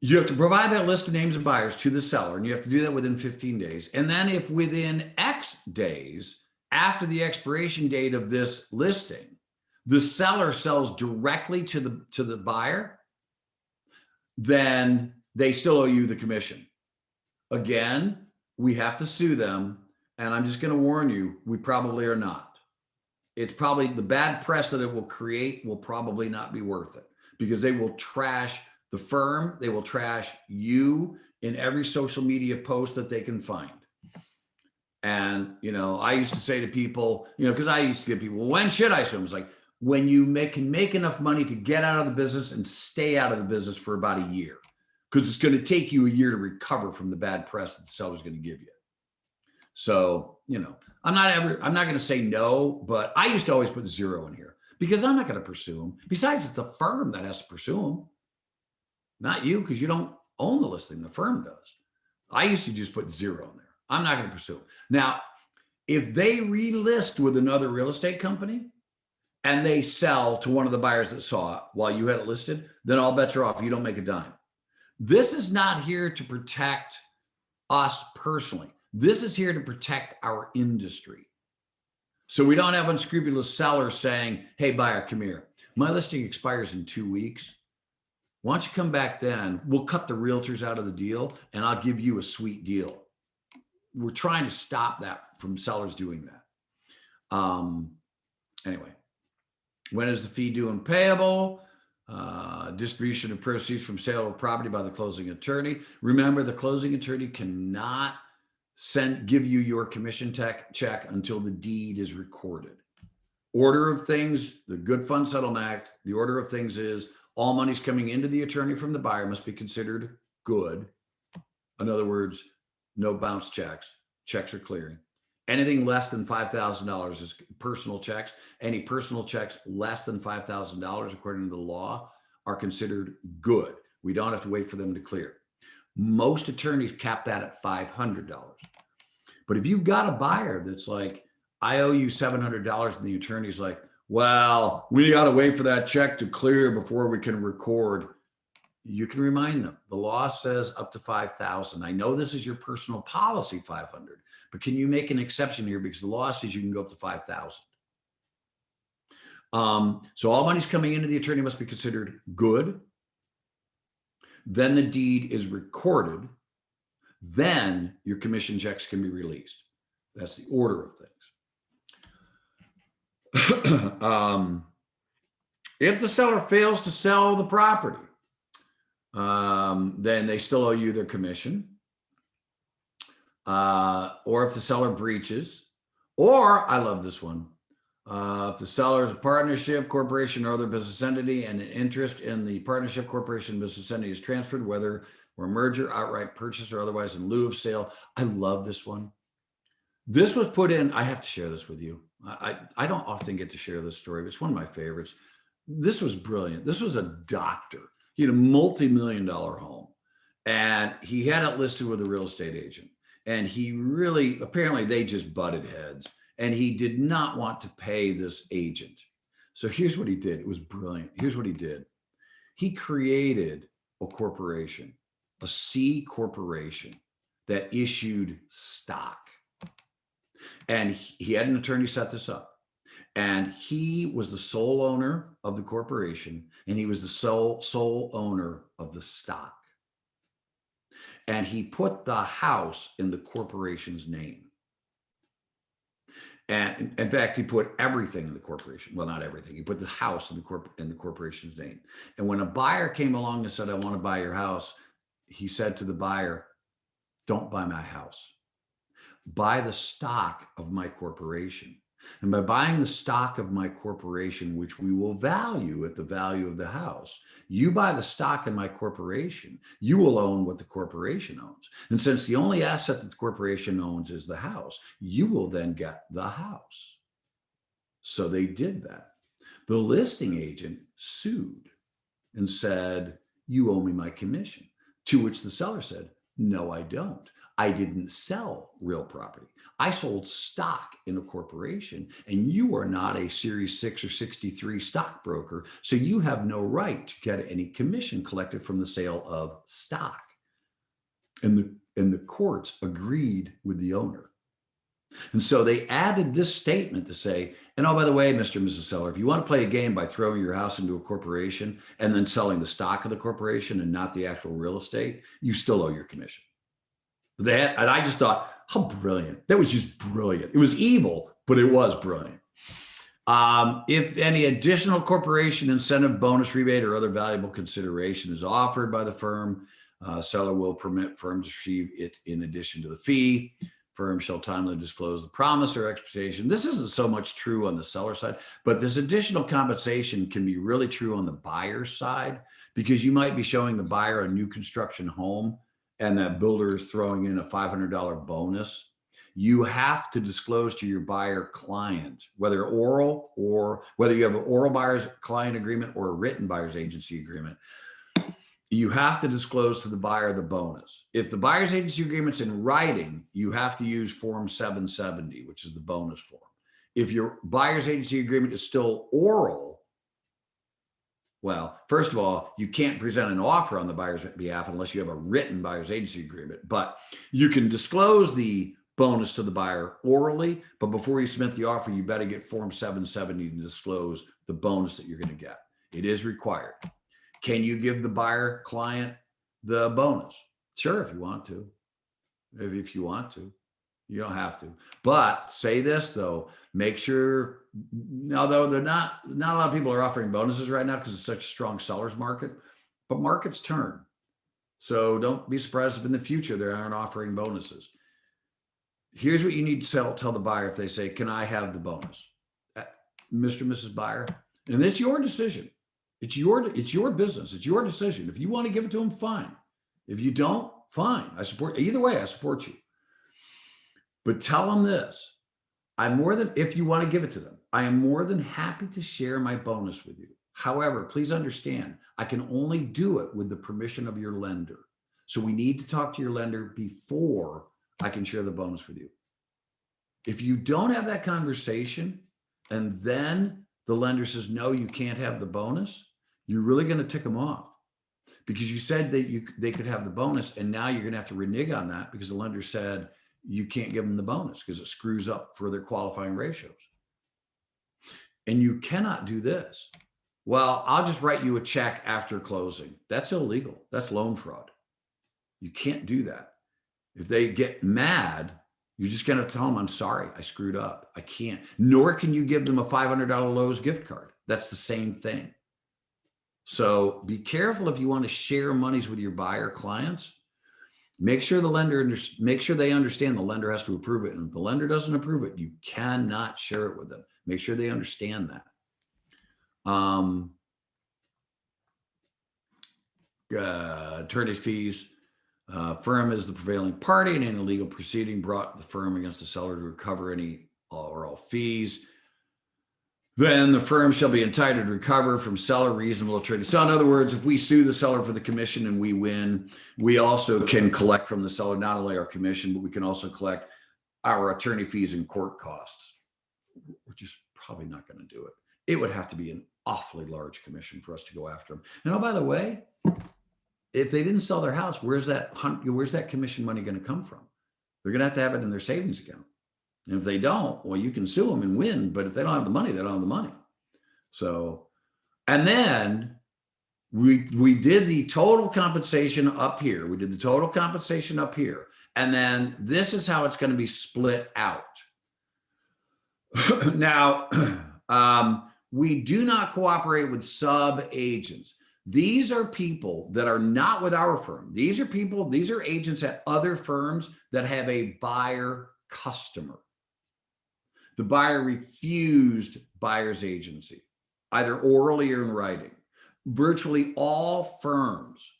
You have to provide that list of names of buyers to the seller, and you have to do that within 15 days. And then if within X days after the expiration date of this listing, the seller sells directly to the buyer, then they still owe you the commission. Again, we have to sue them. And I'm just going to warn you, we probably are not. It's probably the bad press that it will create will probably not be worth it, because they will trash the firm. They will trash you in every social media post that they can find. And, I used to say to people, because I used to get people, well, when should I sue them? It's like, when you can make enough money to get out of the business and stay out of the business for about a year, because it's going to take you a year to recover from the bad press that the seller's going to give you. So, I'm not going to say no, but I used to always put 0 in here because I'm not going to pursue them. Besides, it's the firm that has to pursue them, not you, because you don't own the listing. The firm does. I used to just put 0 in there. I'm not going to pursue them. Now, if they relist with another real estate company and they sell to one of the buyers that saw it while you had it listed, then all bets are off. You don't make a dime. This is not here to protect us personally. This is here to protect our industry. So we don't have unscrupulous sellers saying, hey, buyer, come here. My listing expires in 2 weeks. Why don't you come back then? We'll cut the realtors out of the deal and I'll give you a sweet deal. We're trying to stop that from sellers doing that. Anyway, when is the fee due and payable? Distribution of proceeds from sale of property by the closing attorney. Remember, the closing attorney cannot give you your commission check until the deed is recorded. Order of things, the Good Fund Settlement Act, the order of things is all monies coming into the attorney from the buyer must be considered good. In other words, no bounce checks. Checks are clearing. Anything less than $5,000 is personal checks. Any personal checks less than $5,000, according to the law, are considered good. We don't have to wait for them to clear. Most attorneys cap that at $500. But if you've got a buyer that's like, I owe you $700, and the attorney's like, well, we got to wait for that check to clear before we can record. You can remind them. The law says up to $5,000. I know this is your personal policy, $500, but can you make an exception here, because the law says you can go up to $5,000. So all money's coming into the attorney must be considered good. Then the deed is recorded. Then your commission checks can be released. That's the order of things. If the seller fails to sell the property, then they still owe you their commission. Or if the seller breaches, or I love this one. If the seller is a partnership, corporation, or other business entity, and an interest in the partnership, corporation, business entity is transferred, whether or merger, outright purchase, or otherwise in lieu of sale. I love this one. This was put in, I have to share this with you. I don't often get to share this story, but it's one of my favorites. This was brilliant. This was a doctor. He had a multi-million-dollar home, and he had it listed with a real estate agent. And he really, apparently they just butted heads, and he did not want to pay this agent. So here's what he did. It was brilliant. Here's what he did. He created a corporation, a C corporation that issued stock. And he had an attorney set this up. And he was the sole owner of the corporation, and he was the sole owner of the stock. And he put the house in the corporation's name. And in fact, he put everything in the corporation. Well, not everything. He put the house in the corporation's name. And when a buyer came along and said, I want to buy your house, he said to the buyer, don't buy my house. Buy the stock of my corporation. And by buying the stock of my corporation, which we will value at the value of the house, you buy the stock in my corporation, you will own what the corporation owns. And since the only asset that the corporation owns is the house, you will then get the house. So they did that. The listing agent sued and said, you owe me my commission. To which the seller said, no, I don't. I didn't sell real property. I sold stock in a corporation, and you are not a Series 6 or 63 stockbroker, so you have no right to get any commission collected from the sale of stock. And the courts agreed with the owner. And so they added this statement to say, and oh, by the way, Mr. and Mrs. Seller, if you want to play a game by throwing your house into a corporation and then selling the stock of the corporation and not the actual real estate, you still owe your commission. That, and I just thought, how brilliant. That was just brilliant. It was evil, but it was brilliant. If any additional corporation incentive, bonus, rebate, or other valuable consideration is offered by the firm, seller will permit firm to receive it in addition to the fee. Firm shall timely disclose the promise or expectation. This isn't so much true on the seller side, but this additional compensation can be really true on the buyer's side, because you might be showing the buyer a new construction home and that builder is throwing in a $500 bonus. You have to disclose to your buyer client, whether oral or whether you have an oral buyer's client agreement or a written buyer's agency agreement, you have to disclose to the buyer the bonus. If the buyer's agency agreement's in writing, you have to use Form 770, which is the bonus form. If your buyer's agency agreement is still oral, well, first of all, you can't present an offer on the buyer's behalf unless you have a written buyer's agency agreement, but you can disclose the bonus to the buyer orally, but before you submit the offer, you better get Form 770 to disclose the bonus that you're going to get. It is required. Can you give the buyer client the bonus? Sure, if you want to. If you want to, you don't have to. But say this though, make sure, although not a lot of people are offering bonuses right now because it's such a strong seller's market, but markets turn. So don't be surprised if in the future they aren't offering bonuses. Here's what you need to tell the buyer if they say, can I have the bonus? Mr. and Mrs. Buyer, and it's your decision. It's your business. It's your decision. If you want to give it to them, fine. If you don't, fine. I support, either way, I support you. But tell them this, if you want to give it to them, I am more than happy to share my bonus with you. However, please understand, I can only do it with the permission of your lender. So we need to talk to your lender before I can share the bonus with you. If you don't have that conversation and then the lender says, no, you can't have the bonus, you're really going to tick them off because you said that they could have the bonus. And now you're going to have to renege on that because the lender said you can't give them the bonus because it screws up for their qualifying ratios. And you cannot do this. Well, I'll just write you a check after closing. That's illegal. That's loan fraud. You can't do that. If they get mad, you're just going to tell them, I'm sorry, I screwed up. I can't. Nor can you give them a $500 Lowe's gift card. That's the same thing. So be careful if you want to share monies with your buyer clients. Make sure they understand the lender has to approve it. And if the lender doesn't approve it, you cannot share it with them. Make sure they understand that. Attorney fees. Firm is the prevailing party in any legal proceeding brought the firm against the seller to recover any or all fees. Then the firm shall be entitled to recover from seller reasonable attorney. So in other words, if we sue the seller for the commission and we win, we also can collect from the seller not only our commission, but we can also collect our attorney fees and court costs. We're just probably not going to do it. It would have to be an awfully large commission for us to go after them. And oh, by the way, if they didn't sell their house, where's that commission money going to come from? They're going to have it in their savings account. And if they don't, well, you can sue them and win. But if they don't have the money, they don't have the money. So, and then we did the total compensation up here. We did the total compensation up here. And then this is how it's going to be split out. Now, we do not cooperate with sub-agents. These are people that are not with our firm. These are agents at other firms that have a buyer customer. The buyer refused buyer's agency, either orally or in writing. Virtually all firms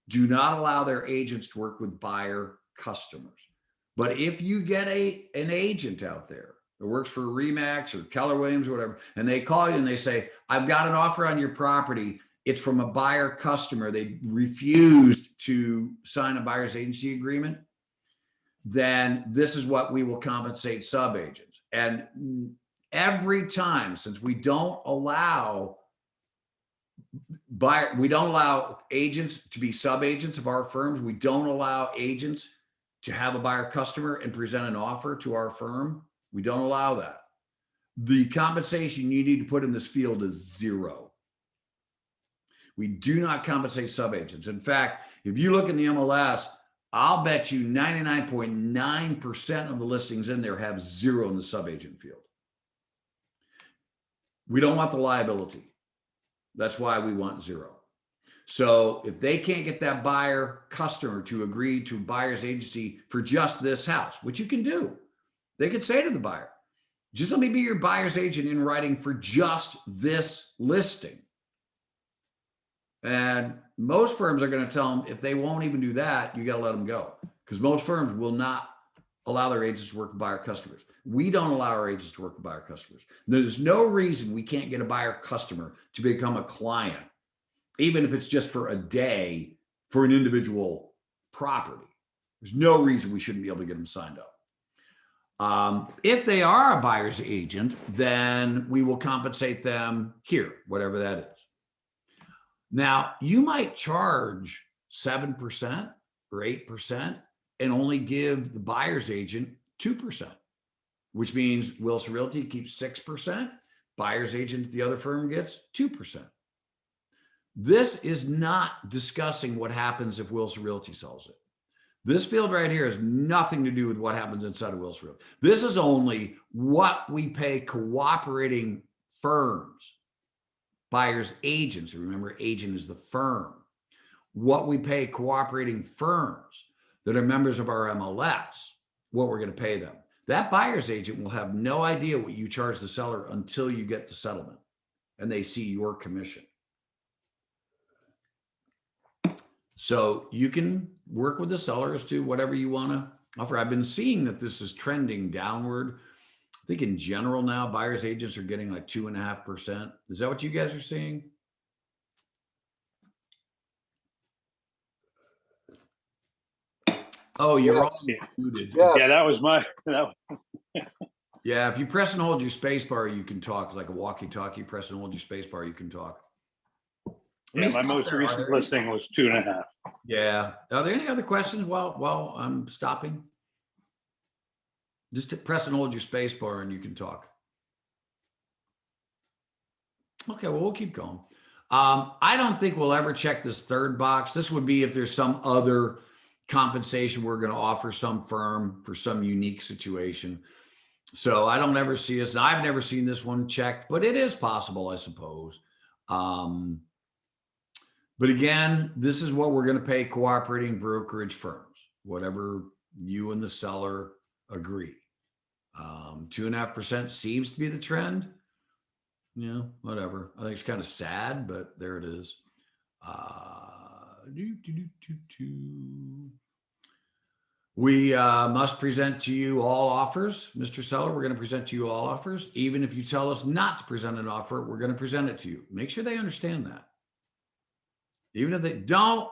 do not allow their agents to work with buyer customers. But if you get an agent out there that works for Remax or Keller Williams or whatever, and they call you and they say, I've got an offer on your property. It's from a buyer customer. They refused to sign a buyer's agency agreement. Then this is what we will compensate sub-agents. And every time, since we don't allow agents to be sub-agents of our firms, we don't allow agents to have a buyer customer and present an offer to our firm. We don't allow that. The compensation you need to put in this field is 0. We do not compensate sub-agents. In fact, if you look in the MLS, I'll bet you 99.9% of the listings in there have 0 in the sub-agent field. We don't want the liability. That's why we want 0. So if they can't get that buyer customer to agree to buyer's agency for just this house, which you can do, they could say to the buyer, just let me be your buyer's agent in writing for just this listing. And most firms are going to tell them if they won't even do that, you got to let them go, because most firms will not allow their agents to work with buyer customers. We don't allow our agents to work with buyer customers. There's no reason we can't get a buyer customer to become a client, even if it's just for a day for an individual property. There's no reason we shouldn't be able to get them signed up. If they are a buyer's agent, then we will compensate them here, whatever that is. Now, you might charge 7% or 8% and only give the buyer's agent 2%, which means Wilson Realty keeps 6%, buyer's agent at the other firm gets 2%. This is not discussing what happens if Wilson Realty sells it. This field right here has nothing to do with what happens inside of Wilson Realty. This is only what we pay cooperating firms, buyer's agents. Remember, agent is the firm. What we pay cooperating firms that are members of our MLS, what we're going to pay them. That buyer's agent will have no idea what you charge the seller until you get to settlement and they see your commission. So you can work with the seller as to whatever you want to offer. I've been seeing that this is trending downward. I think in general now, buyer's agents are getting like 2.5%. Is that what you guys are seeing? Oh, you're all muted. Yes. Yeah, that was my, Yeah, if you press and hold your space bar, you can talk like a walkie-talkie. Press and hold your space bar, you can talk. yeah, my most recent listing was 2.5. Yeah. Are there any other questions while I'm stopping? Just to press and hold your space bar and you can talk. Okay, well, we'll keep going. I don't think we'll ever check this third box. This would be if there's some other compensation we're going to offer some firm for some unique situation. So I don't ever see us, and I've never seen this one checked, but it is possible, I suppose. But again, this is what we're going to pay cooperating brokerage firms, whatever you and the seller agree. 2.5% seems to be the trend. Yeah, whatever. I think it's kind of sad, but there it is. We must present to you all offers. Mr. Seller, we're going to present to you all offers. Even if you tell us not to present an offer, we're going to present it to you. Make sure they understand that. Even if they don't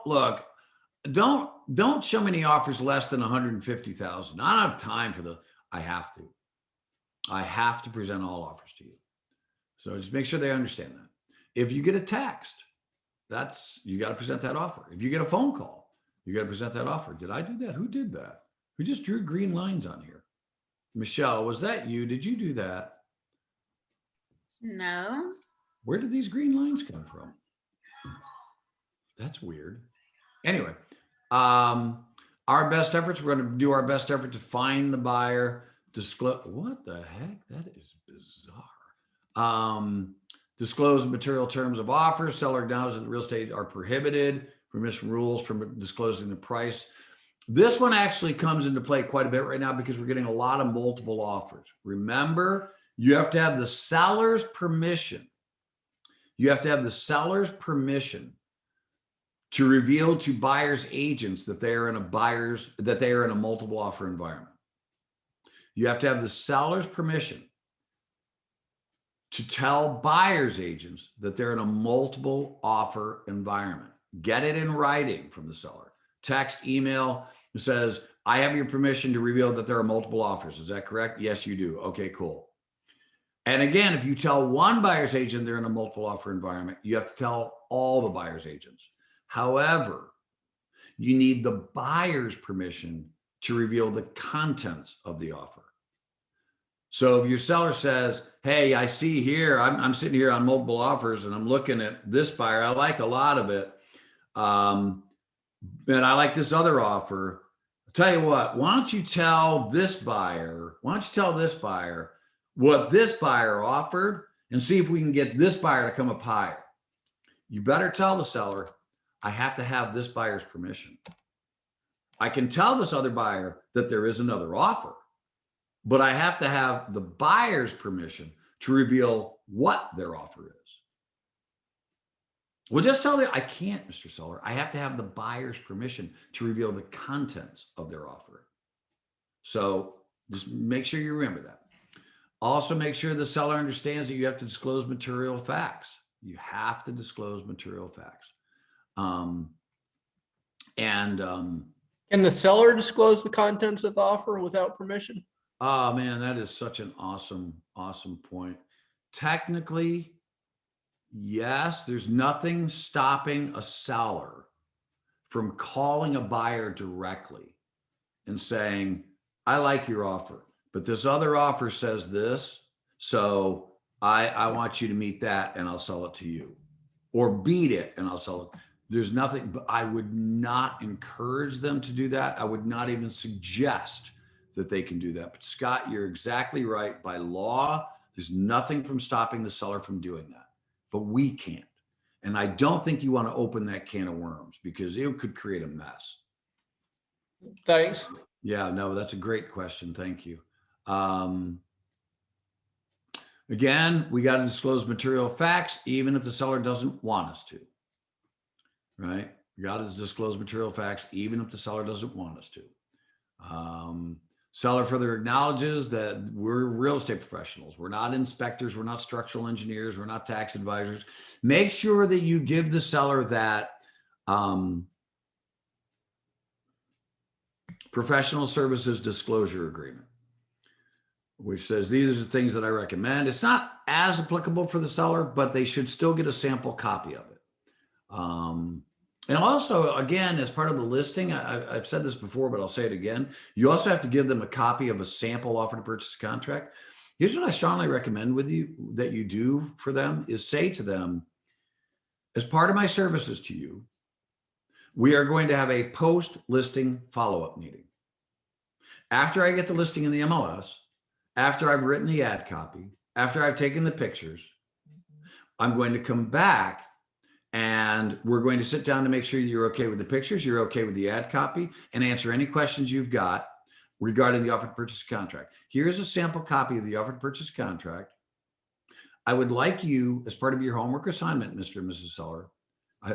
show me any offers less than 150,000. I don't have time for I have to present all offers to you. So just make sure they understand that. If you get a text, you got to present that offer. If you get a phone call, you got to present that offer. Did I do that? Who did that? Who just drew green lines on here? Michelle, was that you? Did you do that? No. Where did these green lines come from? That's weird. Anyway, our best efforts, we're going to do our best effort to find the buyer, disclose. What the heck? That is bizarre. Disclose material terms of offer. Seller acknowledges that real estate are prohibited from rules from disclosing the price This one actually comes into play quite a bit right now because we're getting a lot of multiple offers. Remember, you have to have the seller's permission. You have to have the seller's permission to reveal to buyers agents that they are in a multiple offer environment. You have to have the seller's permission to tell buyers agents that they're in a multiple offer environment. Get it in writing from the seller. Text, email, it says, I have your permission to reveal that there are multiple offers. Is that correct? Yes, you do. Okay, cool. And again, if you tell one buyer's agent they're in a multiple offer environment, you have to tell all the buyer's agents. However, you need the buyer's permission to reveal the contents of the offer. So if your seller says, hey, I see here, I'm sitting here on multiple offers and I'm looking at this buyer, I like a lot of it. And I like this other offer. I'll tell you what, why don't you tell this buyer what this buyer offered and see if we can get this buyer to come up higher. You better tell the seller, I have to have this buyer's permission. I can tell this other buyer that there is another offer, but I have to have the buyer's permission to reveal what their offer is. Well, just tell them, I can't, Mr. Seller. I have to have the buyer's permission to reveal the contents of their offer. So just make sure you remember that. Also, make sure the seller understands that you have to disclose material facts. You have to disclose material facts. Can the seller disclose the contents of the offer without permission? Oh man, that is such an awesome point. Technically, yes, there's nothing stopping a seller from calling a buyer directly and saying, I like your offer, but this other offer says this, so I want you to meet that and I'll sell it to you, or beat it and I'll sell it. There's nothing, but I would not encourage them to do that. I would not even suggest that they can do that. But Scott, you're exactly right. By law, there's nothing from stopping the seller from doing that, but we can't. And I don't think you want to open that can of worms because it could create a mess. Thanks. Yeah, no, that's a great question. Thank you. Again, we got to disclose material facts, even if the seller doesn't want us to, right? We got to disclose material facts, even if the seller doesn't want us to. Seller further acknowledges that we're real estate professionals. We're not inspectors. We're not structural engineers. We're not tax advisors. Make sure that you give the seller that professional services disclosure agreement, which says these are the things that I recommend. It's not as applicable for the seller, but they should still get a sample copy of it. And also, again, as part of the listing, I've said this before, but I'll say it again. You also have to give them a copy of a sample offer to purchase contract. Here's what I strongly recommend with you that you do for them is say to them, as part of my services to you, we are going to have a post-listing follow-up meeting. After I get the listing in the MLS, after I've written the ad copy, after I've taken the pictures, I'm going to come back and we're going to sit down to make sure you're okay with the pictures, you're okay with the ad copy, and answer any questions you've got regarding the offer to purchase contract. Here's a sample copy of the offer to purchase contract. I would like you, as part of your homework assignment, Mr. and Mrs. Seller,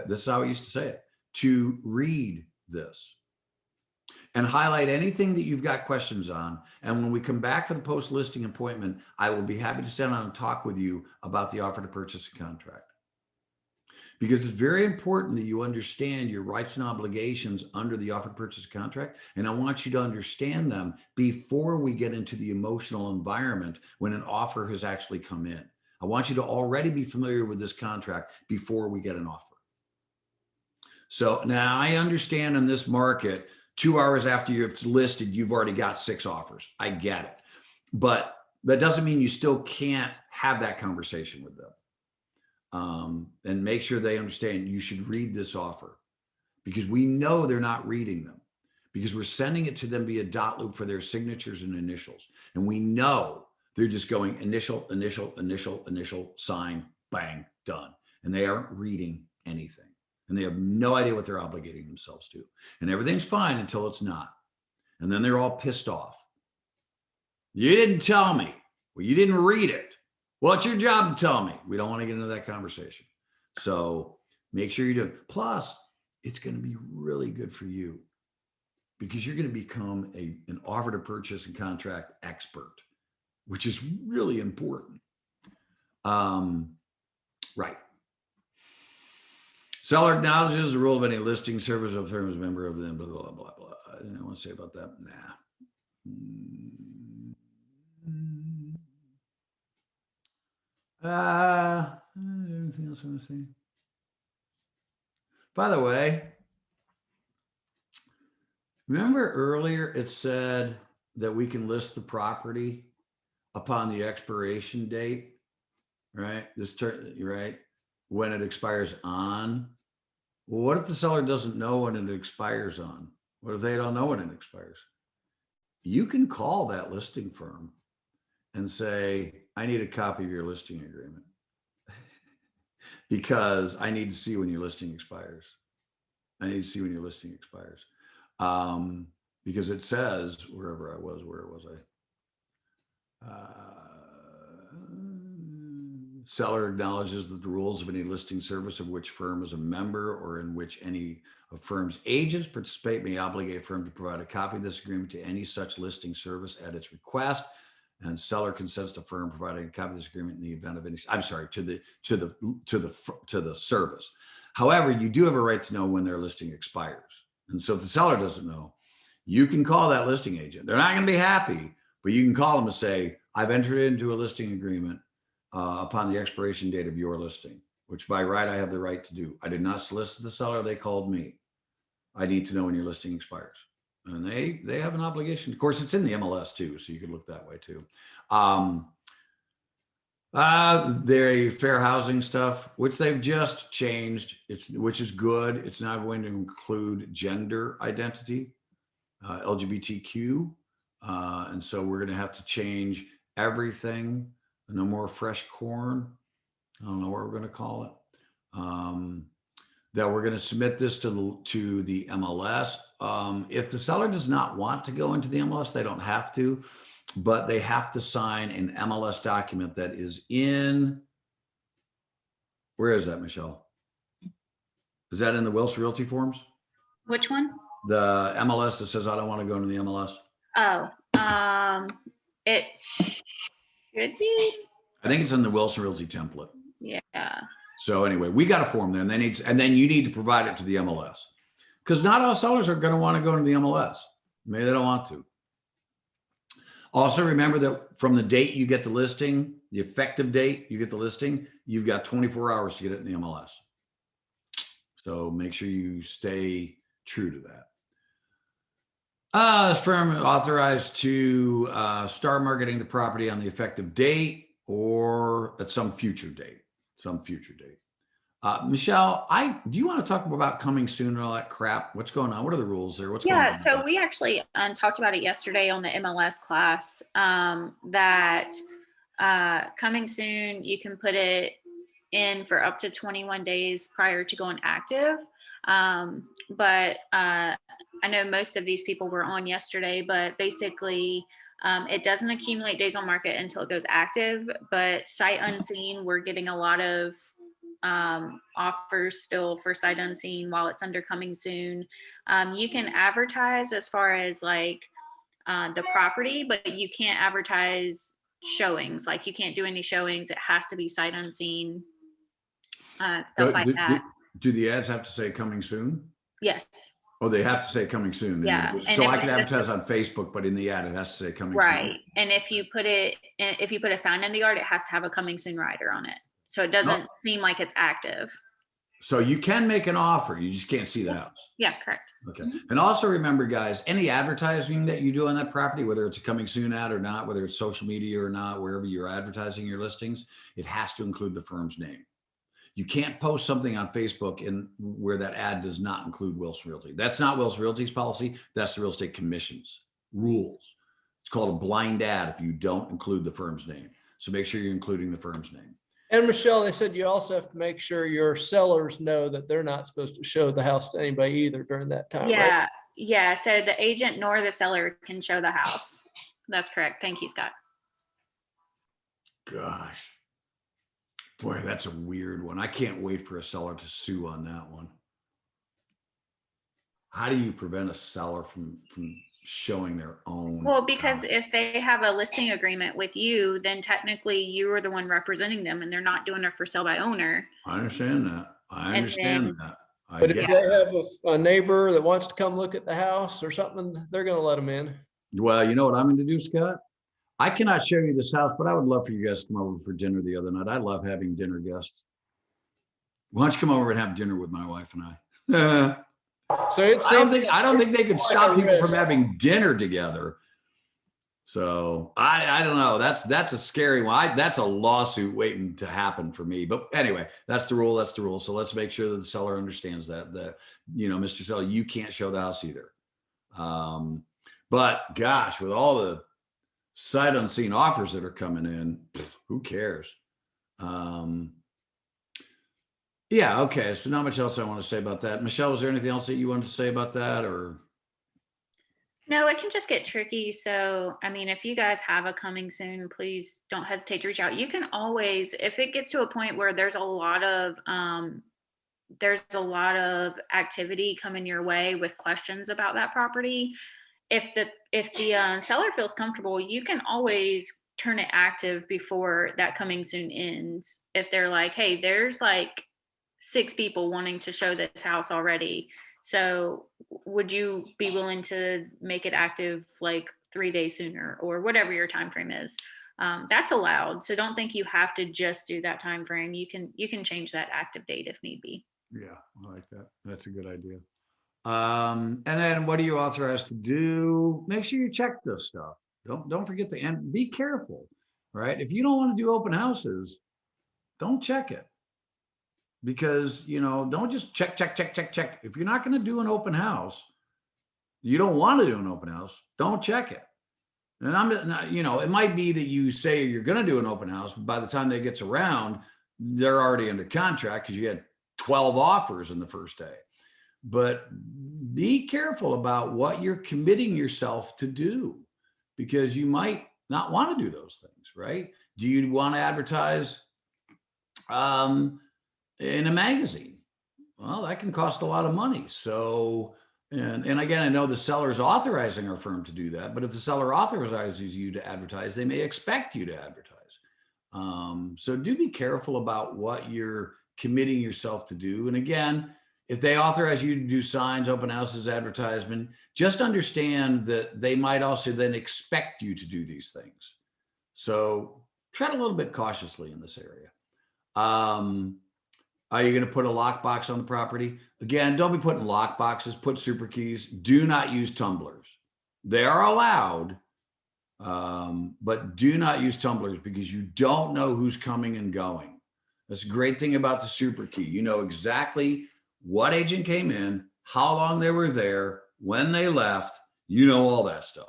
this is how I used to say it, to read this and highlight anything that you've got questions on. And when we come back for the post-listing appointment, I will be happy to sit down and talk with you about the offer to purchase a contract. Because it's very important that you understand your rights and obligations under the offer to purchase contract. And I want you to understand them before we get into the emotional environment when an offer has actually come in. I want you to already be familiar with this contract before we get an offer. So now I understand in this market, 2 hours after you've listed, you've already got 6 offers. I get it. But that doesn't mean you still can't have that conversation with them. And make sure they understand you should read this offer because we know they're not reading them because we're sending it to them via dot loop for their signatures and initials. And we know they're just going initial, sign, bang, done. And they aren't reading anything. and they have no idea what they're obligating themselves to. And everything's fine until it's not. And then they're all pissed off. You didn't tell me. Well, you didn't read it. Well, it's your job to tell me. We don't want to get into that conversation. So make sure you do it. Plus, it's going to be really good for you because you're going to become an offer to purchase and contract expert, which is really important. Right. Seller acknowledges the role of any listing service of firm as a member of them, blah, blah, blah, blah. I don't want to say about that. Nah. Anything else I want to say? By the way, remember earlier it said that we can list the property upon the expiration date, right? Right? When it expires on. Well, what if the seller doesn't know when it expires on? What if they don't know when it expires? You can call that listing firm and say, I need a copy of your listing agreement because I need to see when your listing expires. I need to see when your listing expires. Because it says, where was I? Seller acknowledges that the rules of any listing service of which firm is a member or in which any of firm's agents participate may obligate firm to provide a copy of this agreement to any such listing service at its request. And seller consents to firm providing a copy of this agreement in the event of any, I'm sorry, to the service. However, you do have a right to know when their listing expires. And so if the seller doesn't know, you can call that listing agent. They're not going to be happy, but you can call them and say, I've entered into a listing agreement upon the expiration date of your listing, which by right, I have the right to do. I did not solicit the seller. They called me. I need to know when your listing expires. And they have an obligation. Of course, it's in the MLS too, so you can look that way too. Their fair housing stuff, which they've just changed, which is good. It's now going to include gender identity, LGBTQ. And so we're going to have to change everything. No more fresh corn. I don't know what we're going to call it. That we're going to submit this to the MLS. If the seller does not want to go into the MLS, they don't have to, but they have to sign an MLS document that is in, where is that, Michelle? Is that in the Wilson Realty forms? Which one? The MLS that says, I don't want to go into the MLS. Oh, it should be. I think it's in the Wilson Realty template. Yeah. So anyway, we got a form there, and then you need to provide it to the MLS, because not all sellers are going to want to go into the MLS. Maybe they don't want to. Also, remember that from the date you get the listing, the effective date you get the listing, you've got 24 hours to get it in the MLS. So make sure you stay true to that. This firm authorized to start marketing the property on the effective date or at some future date. Michelle, do you want to talk about coming soon and all that crap? What's going on? What are the rules there? What's going on? So we actually talked about it yesterday on the MLS class, that coming soon, you can put it in for up to 21 days prior to going active. But I know most of these people were on yesterday, but basically it doesn't accumulate days on market until it goes active, but sight unseen, we're getting a lot of offers still for sight unseen while it's under coming soon. You can advertise as far as like the property, but you can't advertise showings. Like you can't do any showings. It has to be sight unseen, stuff like that. Do the ads have to say coming soon? Yes. Oh, they have to say coming soon. Yeah. So I can advertise on Facebook, but in the ad, it has to say coming soon. Right. And if you put a sign in the yard, it has to have a coming soon rider on it. So it doesn't seem like it's active. So you can make an offer. You just can't see the house. Yeah, correct. Okay. And also remember, guys, any advertising that you do on that property, whether it's a coming soon ad or not, whether it's social media or not, wherever you're advertising your listings, it has to include the firm's name. You can't post something on Facebook where that ad does not include Wilson Realty. That's not Wilson Realty's policy. That's the Real Estate Commission's rules. It's called a blind ad if you don't include the firm's name. So make sure you're including the firm's name. And Michelle, they said you also have to make sure your sellers know that they're not supposed to show the house to anybody either during that time, right? Yeah, yeah. So the agent nor the seller can show the house. That's correct. Thank you, Scott. Gosh. Boy, that's a weird one. I can't wait for a seller to sue on that one. How do you prevent a seller from showing their own? Well, because if they have a listing agreement with you, then technically you are the one representing them and they're not doing it for sale by owner. I understand that. I understand that. I But if get they have a neighbor that wants to come look at the house or something, they're gonna let them in. Well, you know what I'm going to do, Scott? I cannot show you this house, but I would love for you guys to come over for dinner the other night. I love having dinner guests. Why don't you come over and have dinner with my wife and I? So it's I don't think they could stop people from risk. having dinner together. So I don't know. That's a scary one. That's a lawsuit waiting to happen for me. But anyway, that's the rule. That's the rule. So let's make sure that the seller understands that Mr. Seller, you can't show the house either. But gosh, with all the sight unseen offers that are coming in, who cares? Yeah. Okay. So not much else I want to say about that. Michelle, was there anything else that you wanted to say about that, or? No, it can just get tricky. So, I mean, if you guys have a coming soon, please don't hesitate to reach out. You can always, if it gets to a point where there's a lot of activity coming your way with questions about that property, if the seller feels comfortable, you can always turn it active before that coming soon ends. If they're like, hey, there's like 6 people wanting to show this house already. So would you be willing to make it active like 3 days sooner or whatever your time frame is? That's allowed. So don't think you have to just do that time frame. You can change that active date if need be. Yeah, I like that. That's a good idea. And then what are you authorized to do? Make sure you check this stuff. Don't forget and be careful, right? If you don't want to do open houses, don't check it. Because, don't just check. If you're not going to do an open house, you don't want to do an open house, don't check it. And it might be that you say you're going to do an open house, but by the time that gets around, they're already under contract because you had 12 offers in the first day. But be careful about what you're committing yourself to do, because you might not want to do those things, right? Do you want to advertise in a magazine? Well, that can cost a lot of money. So, and again, I know the seller is authorizing our firm to do that, but if the seller authorizes you to advertise, they may expect you to advertise. So do be careful about what you're committing yourself to do. And again, if they authorize you to do signs, open houses, advertisement, just understand that they might also then expect you to do these things. So tread a little bit cautiously in this area. Are you going to put a lockbox on the property? Again, don't be putting lock boxes, put super keys. Do not use tumblers. They are allowed, but do not use tumblers because you don't know who's coming and going. That's a great thing about the super key. You know exactly what agent came in, how long they were there, when they left, all that stuff.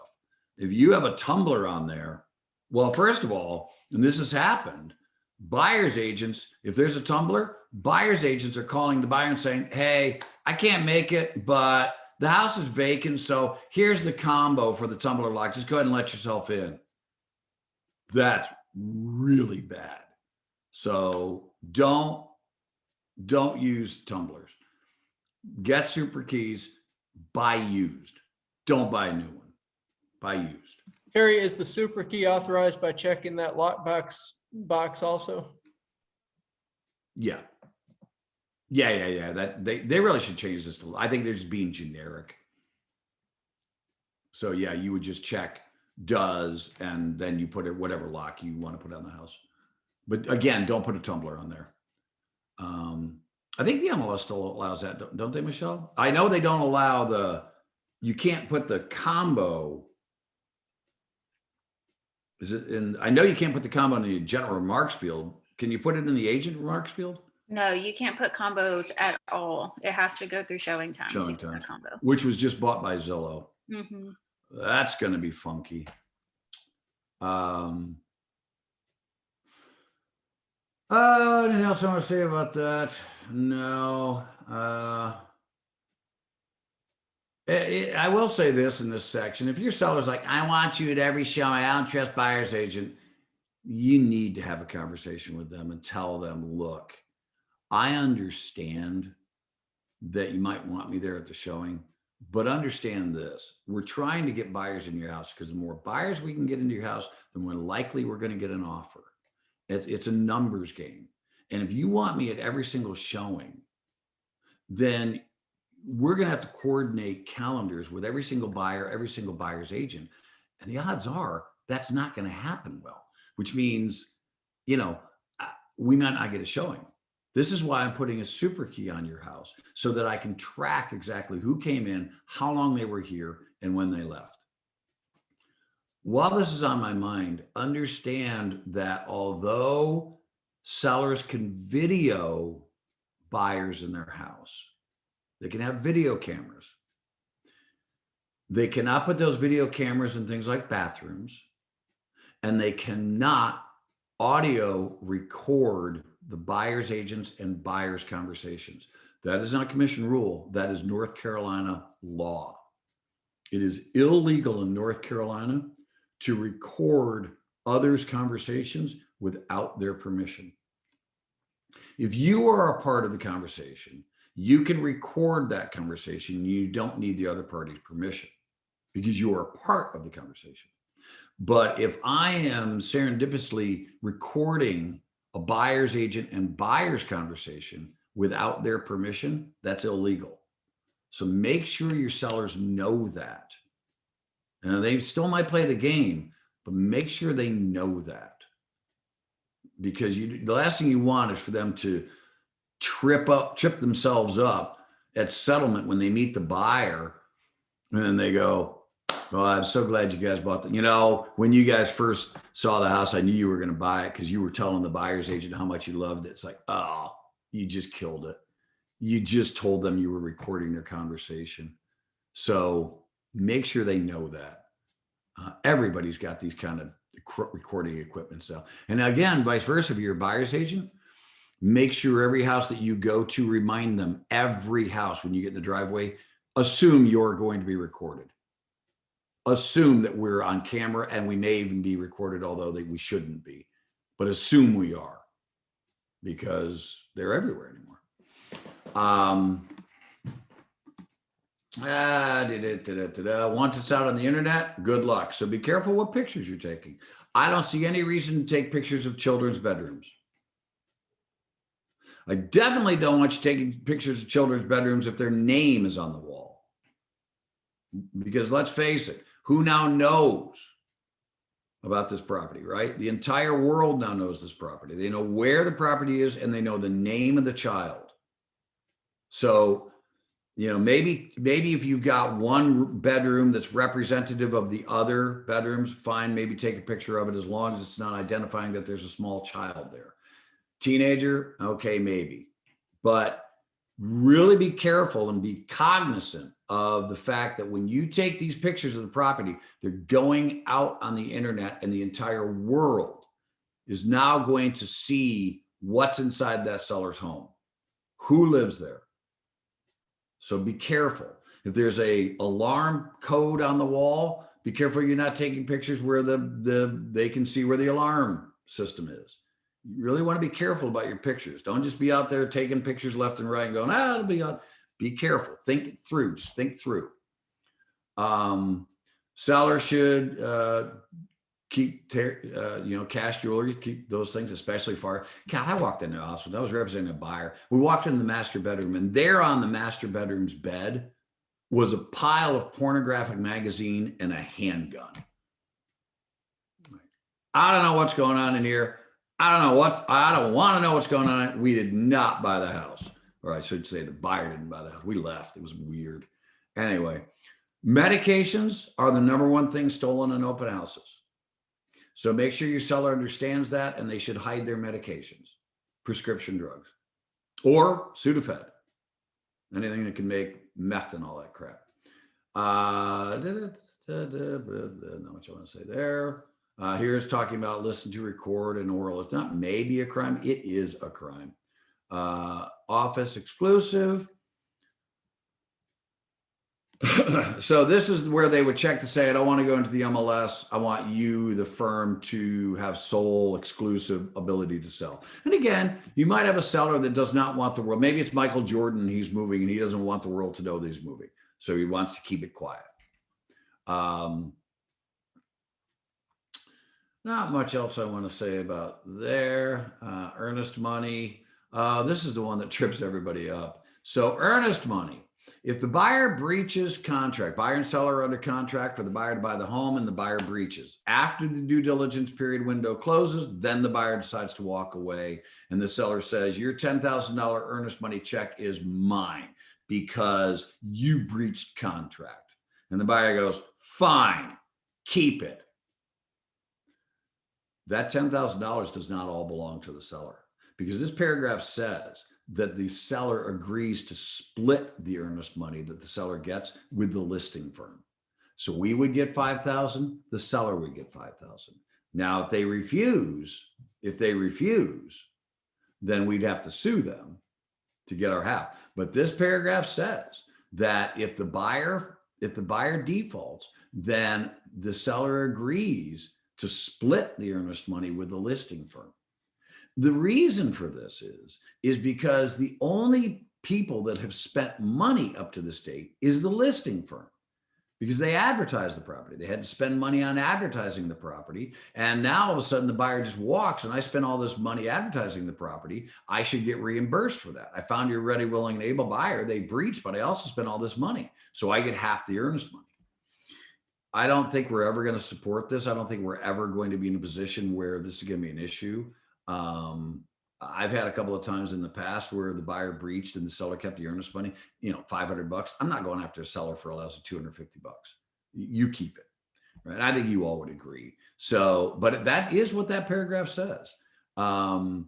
If you have a tumbler on there, well, first of all, and this has happened, buyer's agents, if there's a tumbler, buyer's agents are calling the buyer and saying, hey, I can't make it, but the house is vacant. So here's the combo for the tumbler lock. Just go ahead and let yourself in. That's really bad. So don't use tumblers. Get super keys, buy used. Don't buy a new one, buy used. Harry, is the super key authorized by checking that lockbox box also? Yeah. That they really should change this to, I think they're just being generic. So yeah, you would just check does, and then you put it whatever lock you want to put on the house. But again, don't put a tumbler on there. I think the MLS still allows that, don't they, Michelle? I know they don't allow you can't put the combo. I know you can't put the combo in the general remarks field. Can you put it in the agent remarks field? No, you can't put combos at all. It has to go through showing time. Showing to time. get a combo. Which was just bought by Zillow. Mm-hmm. That's going to be funky. Anything else I want to say about that? No. I will say this in this section. If your seller's like, I want you at every showing, I don't trust buyer's agent, you need to have a conversation with them and tell them, look, I understand that you might want me there at the showing, but understand this. We're trying to get buyers in your house because the more buyers we can get into your house, the more likely we're going to get an offer. It's a numbers game. And if you want me at every single showing, then we're going to have to coordinate calendars with every single buyer, every single buyer's agent. And the odds are that's not going to happen well, which means, we might not get a showing. This is why I'm putting a super key on your house so that I can track exactly who came in, how long they were here, and when they left. While this is on my mind, understand that although sellers can video buyers in their house, they can have video cameras. They cannot put those video cameras in things like bathrooms, and they cannot audio record the buyer's agents and buyer's conversations. That is not commission rule. That is North Carolina law. It is illegal in North Carolina to record others' conversations without their permission. If you are a part of the conversation, you can record that conversation. You don't need the other party's permission because you are a part of the conversation. But if I am serendipitously recording a buyer's agent and buyer's conversation without their permission, that's illegal. So make sure your sellers know that. And they still might play the game, but make sure they know that. Because the last thing you want is for them to trip themselves up at settlement when they meet the buyer and then they go, well, I'm so glad you guys bought when you guys first saw the house, I knew you were going to buy it because you were telling the buyer's agent how much you loved it. It's like, oh, you just killed it. You just told them you were recording their conversation. So make sure they know that. Everybody's got these kind of recording equipment. So, and again, vice versa, if you're a buyer's agent, make sure every house that you go to, remind them every house when you get in the driveway, assume you're going to be recorded. Assume that we're on camera and we may even be recorded, although we shouldn't be, but assume we are because they're everywhere anymore. Once it's out on the internet, good luck. So be careful what pictures you're taking. I don't see any reason to take pictures of children's bedrooms. I definitely don't want you taking pictures of children's bedrooms if their name is on the wall. Because let's face it, who now knows about this property, right? The entire world now knows this property. They know where the property is and they know the name of the child. So, maybe if you've got one bedroom that's representative of the other bedrooms, fine, maybe take a picture of it as long as it's not identifying that there's a small child there. Teenager, okay, maybe. But really be careful and be cognizant of the fact that when you take these pictures of the property, they're going out on the internet and the entire world is now going to see what's inside that seller's home, who lives there. So be careful. If there's a alarm code on the wall, be careful you're not taking pictures where they can see where the alarm system is. You really want to be careful about your pictures. Don't just be out there taking pictures left and right and going, it'll be on. Be careful. Think it through. Just think through. Seller should keep cash jewelry, keep those things, especially far. God, I walked into the house when I was representing a buyer. We walked into the master bedroom, and there on the master bedroom's bed was a pile of pornographic magazine and a handgun. I don't know what's going on in here. I don't want to know what's going on. We did not buy the house. Or I should say the buyer didn't buy the house. We left. It was weird. Anyway, medications are the number one thing stolen in open houses. So make sure your seller understands that, and they should hide their medications, prescription drugs, or Sudafed, anything that can make meth and all that crap. Know what you want to say there. Here's talking about listen to, record, and oral. It's not maybe a crime. It is a crime. Office exclusive. So this is where they would check to say, I don't want to go into the MLS. I want you, the firm, to have sole exclusive ability to sell. And again, you might have a seller that does not want the world. Maybe it's Michael Jordan. He's moving and he doesn't want the world to know that he's moving. So he wants to keep it quiet. Not much else I want to say about there. Earnest money. This is the one that trips everybody up. So earnest money. If the buyer breaches contract, buyer and seller are under contract for the buyer to buy the home and the buyer breaches. After the due diligence period window closes, then the buyer decides to walk away and the seller says, your $10,000 earnest money check is mine because you breached contract. And the buyer goes, fine, keep it. That $10,000 does not all belong to the seller because this paragraph says that the seller agrees to split the earnest money that the seller gets with the listing firm. So we would get $5,000, the seller would get $5,000. Now, if they refuse, then we'd have to sue them to get our half. But this paragraph says that if the buyer defaults, then the seller agrees to split the earnest money with the listing firm. The reason for this is because the only people that have spent money up to this date is the listing firm because they advertised the property. They had to spend money on advertising the property. And now all of a sudden the buyer just walks and I spent all this money advertising the property. I should get reimbursed for that. I found your ready, willing, and able buyer. They breached, but I also spent all this money. So I get half the earnest money. I don't think we're ever going to support this. I don't think we're ever going to be in a position where this is going to be an issue. I've had a couple of times in the past where the buyer breached and the seller kept the earnest money, $500. I'm not going after a seller for a loss of $250. You keep it, right? I think you all would agree. So, but that is what that paragraph says. Flood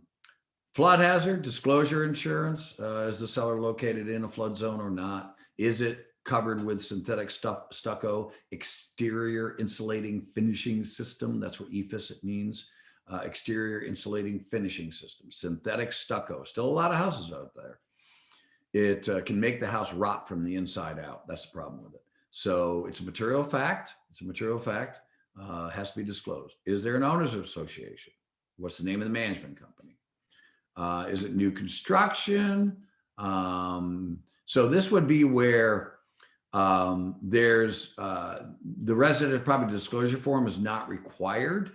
hazard, disclosure insurance. Is the seller located in a flood zone or not? Is it covered with synthetic stucco, exterior insulating finishing system? That's what EFIS means. Exterior insulating finishing system, synthetic stucco. Still a lot of houses out there. It can make the house rot from the inside out. That's the problem with it. So it's a material fact. Has to be disclosed. Is there an owners association? What's the name of the management company? Is it new construction? So this would be where there's the resident property disclosure form is not required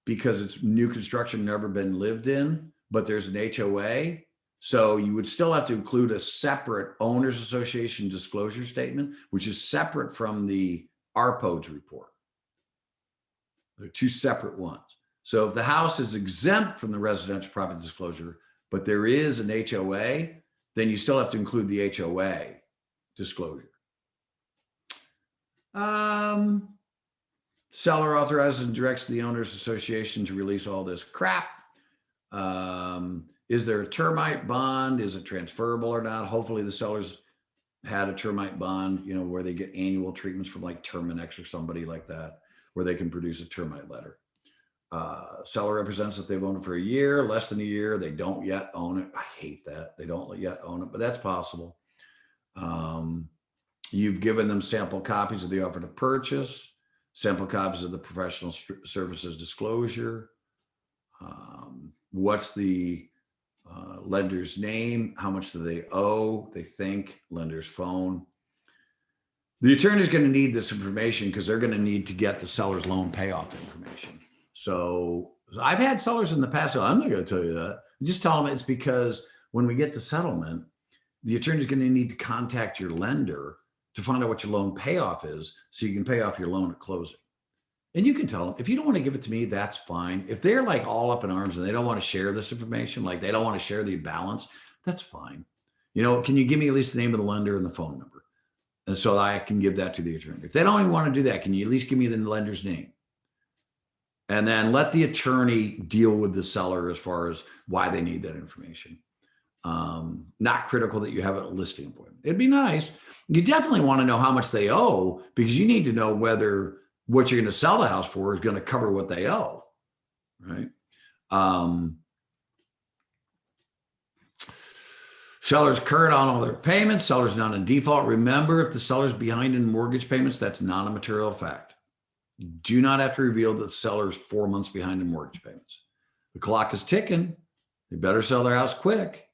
because it's new construction, never been lived in, but there's an HOA. So you would still have to include a separate owners association disclosure statement, which is separate from the ARPODS report. They're two separate ones. So if the house is exempt from the residential property disclosure, but there is an HOA, then you still have to include the HOA disclosure. Seller authorizes and directs the owners association to release all this crap. Is there a termite bond? Is it transferable or not? Hopefully the sellers had a termite bond, where they get annual treatments from like Terminex or somebody like that, where they can produce a termite letter. Seller represents that they've owned it for a year, less than a year. They don't yet own it. I hate that. They don't yet own it, but that's possible. You've given them sample copies of the offer to purchase, sample copies of the professional services disclosure. What's the lender's name? How much do they owe? They think, lender's phone. The attorney's going to need this information because they're going to need to get the seller's loan payoff information. So I've had sellers in the past, so I'm not going to tell you that. Just tell them it's because when we get to settlement, the attorney's going to need to contact your lender to find out what your loan payoff is so you can pay off your loan at closing. And you can tell them, if you don't want to give it to me, that's fine. If they're like all up in arms and they don't want to share this information, like they don't want to share the balance, that's fine. Can you give me at least the name of the lender and the phone number? And so I can give that to the attorney. If they don't even want to do that, can you at least give me the lender's name? And then let the attorney deal with the seller as far as why they need that information. Not critical that you have a listing appointment. It'd be nice. You definitely want to know how much they owe because you need to know whether what you're going to sell the house for is going to cover what they owe, right? Seller's current on all their payments. Seller's not in default. Remember, if the seller's behind in mortgage payments, that's not a material fact. You do not have to reveal that the seller's 4 months behind in mortgage payments. The clock is ticking. They better sell their house quick.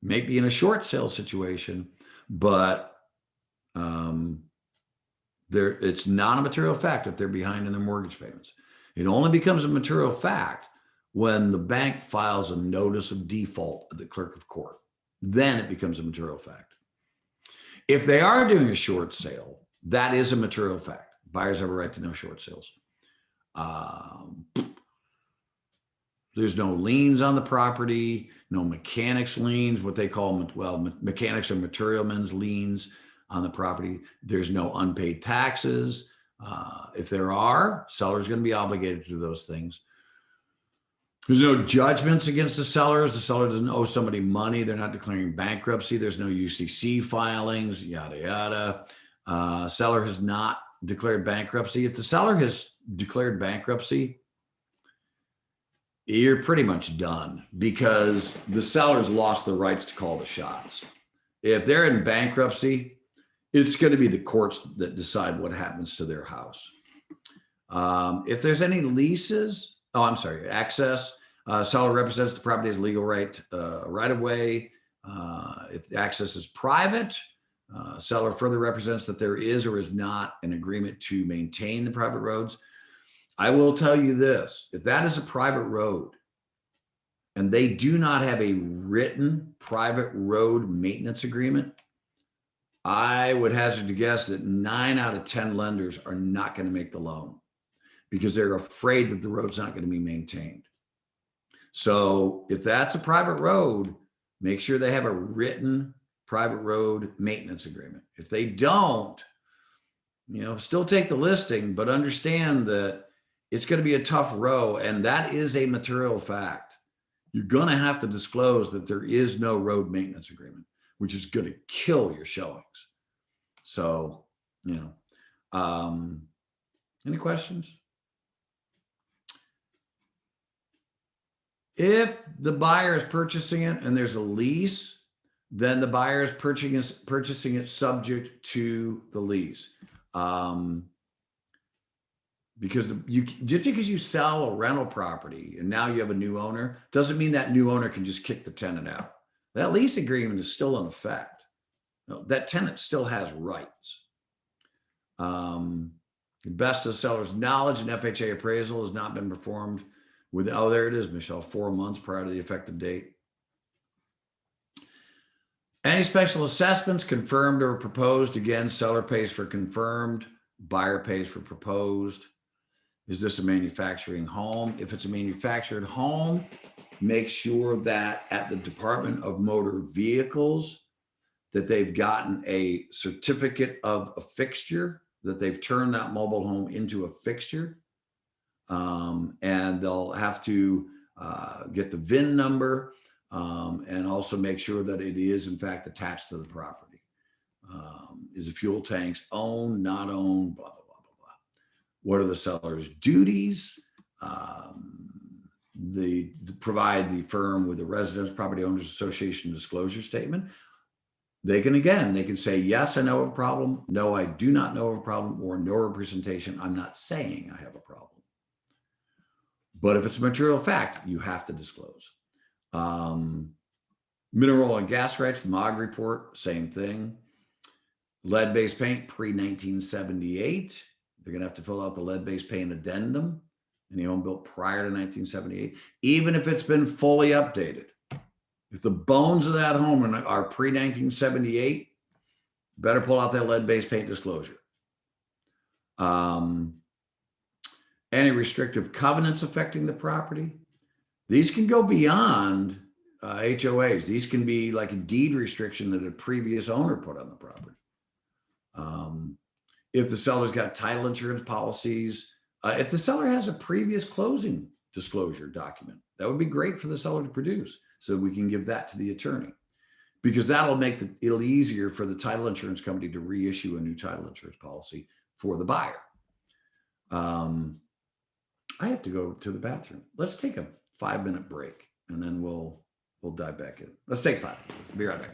Maybe in a short sale situation, but it's not a material fact if they're behind in their mortgage payments. It only becomes a material fact when the bank files a notice of default at the clerk of court. Then it becomes a material fact. If they are doing a short sale, that is a material fact. Buyers have a right to know short sales. There's no liens on the property, no mechanics liens, what they call, mechanics or materialmen's liens on the property. There's no unpaid taxes. If there are, seller's going to be obligated to do those things. There's no judgments against the sellers. The seller doesn't owe somebody money. They're not declaring bankruptcy. There's no UCC filings, yada, yada. Seller has not declared bankruptcy. If the seller has declared bankruptcy, you're pretty much done because the seller's lost the rights to call the shots. If they're in bankruptcy, it's going to be the courts that decide what happens to their house. If there's any leases, access, seller represents the property as legal right of way. If the access is private, seller further represents that there is or is not an agreement to maintain the private roads. I will tell you this, if that is a private road and they do not have a written private road maintenance agreement, I would hazard to guess that 9 out of 10 lenders are not going to make the loan because they're afraid that the road's not going to be maintained. So if that's a private road, make sure they have a written private road maintenance agreement. If they don't, still take the listing, but understand that it's going to be a tough row, and that is a material fact. You're going to have to disclose that there is no road maintenance agreement, which is going to kill your showings. So, any questions? If the buyer is purchasing it and there's a lease, then the buyer is purchasing it subject to the lease. Because just because you sell a rental property and now you have a new owner, doesn't mean that new owner can just kick the tenant out. That lease agreement is still in effect. That tenant still has rights. Best of the seller's knowledge, an FHA appraisal has not been performed there it is, Michelle, 4 months prior to the effective date. Any special assessments confirmed or proposed, again, seller pays for confirmed, buyer pays for proposed. Is this a manufacturing home? If it's a manufactured home, make sure that at the Department of Motor Vehicles, that they've gotten a certificate of a fixture, that they've turned that mobile home into a fixture. And they'll have to get the VIN number and also make sure that it is in fact attached to the property. Is the fuel tanks owned, not owned, blah, blah, blah, blah, blah. What are the seller's duties? They provide the firm with the Residence Property Owners Association disclosure statement. They can say, yes, I know of a problem. No, I do not know of a problem, or no representation. I'm not saying I have a problem. But if it's a material fact, you have to disclose. Mineral and gas rights, the MOG report, same thing. Lead-based paint pre-1978. They're gonna have to fill out the lead-based paint addendum. Any home built prior to 1978, even if it's been fully updated. If the bones of that home are pre-1978, better pull out that lead-based paint disclosure. Any restrictive covenants affecting the property. These can go beyond HOAs. These can be like a deed restriction that a previous owner put on the property. If the seller's got title insurance policies, if the seller has a previous closing disclosure document, that would be great for the seller to produce so we can give that to the attorney, because that'll make it easier for the title insurance company to reissue a new title insurance policy for the buyer. I have to go to the bathroom. Let's take a 5-minute break and then we'll dive back in. Let's take 5. Be right back.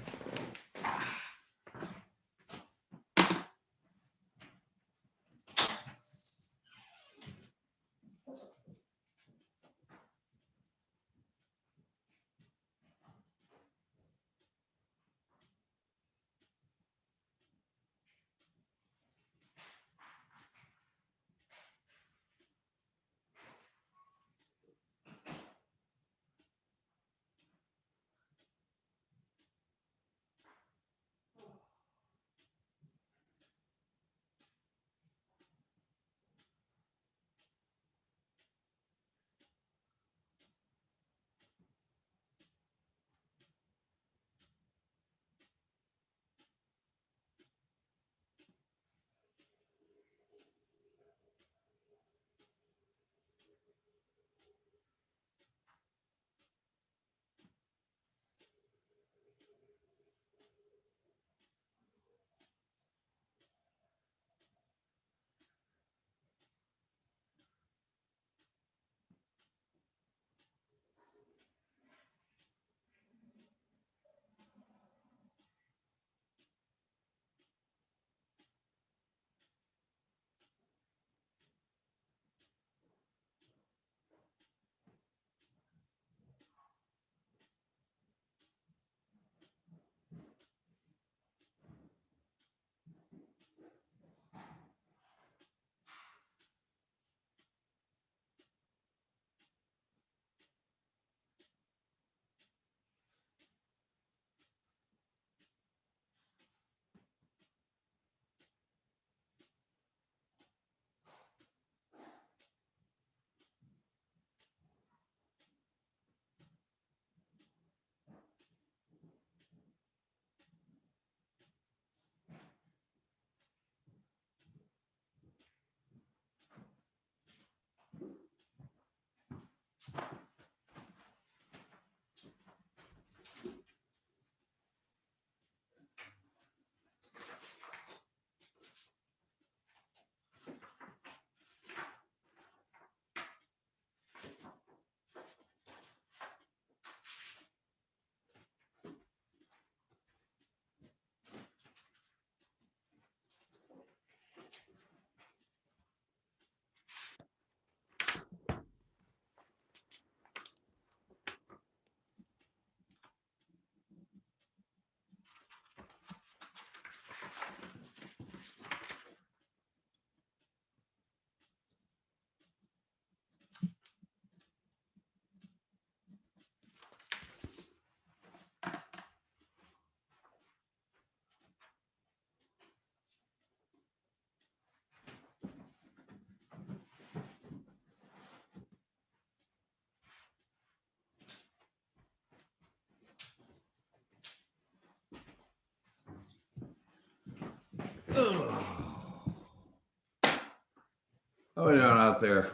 How are we doing out there?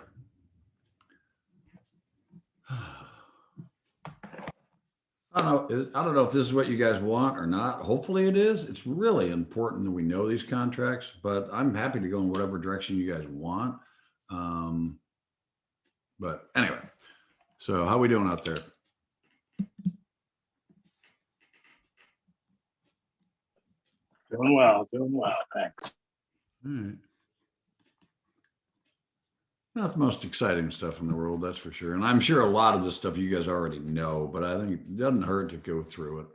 I don't know if this is what you guys want or not. Hopefully it is. It's really important that we know these contracts, but I'm happy to go in whatever direction you guys want. But anyway, so how are we doing out there? Doing well, thanks. All right. Not the most exciting stuff in the world, that's for sure. And I'm sure a lot of this stuff you guys already know, but I think it doesn't hurt to go through it.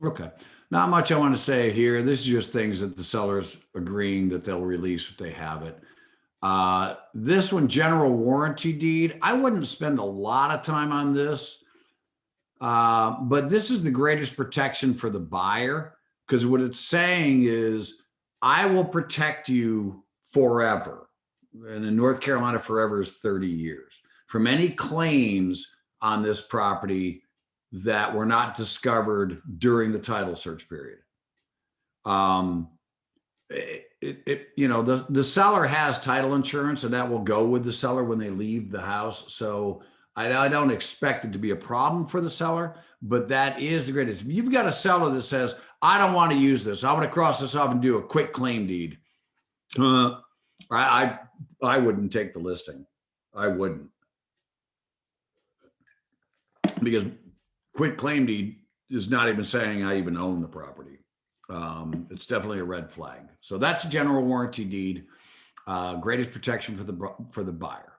Okay. Not much I want to say here. This is just things that the seller's agreeing that they'll release if they have it. This one, general warranty deed. I wouldn't spend a lot of time on this. But this is the greatest protection for the buyer, because what it's saying is, I will protect you forever. And in North Carolina, forever is 30 years from any claims on this property that were not discovered during the title search period. The seller has title insurance, and that will go with the seller when they leave the house. So I don't expect it to be a problem for the seller, but that is the greatest. If you've got a seller that says, I don't want to use this, I want to cross this off and do a quick claim deed. I wouldn't take the listing. I wouldn't. Because quick claim deed is not even saying I even own the property. It's definitely a red flag. So that's a general warranty deed. Greatest protection for the buyer.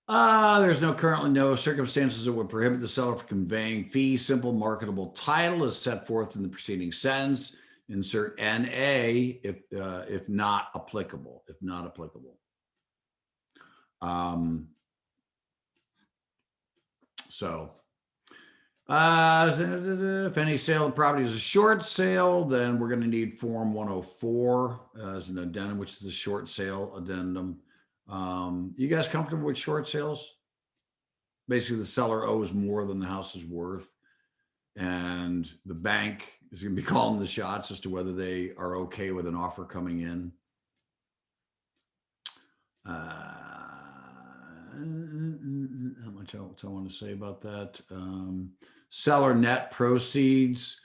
There's currently no circumstances that would prohibit the seller from conveying fee simple marketable title as set forth in the preceding sentence. Insert NA if not applicable. If not applicable. If any sale of property is a short sale, then we're going to need Form 104 as an addendum, which is the short sale addendum. You guys comfortable with short sales? Basically, the seller owes more than the house is worth, and the bank is going to be calling the shots as to whether they are okay with an offer coming in. How much else I want to say about that? Seller net proceeds.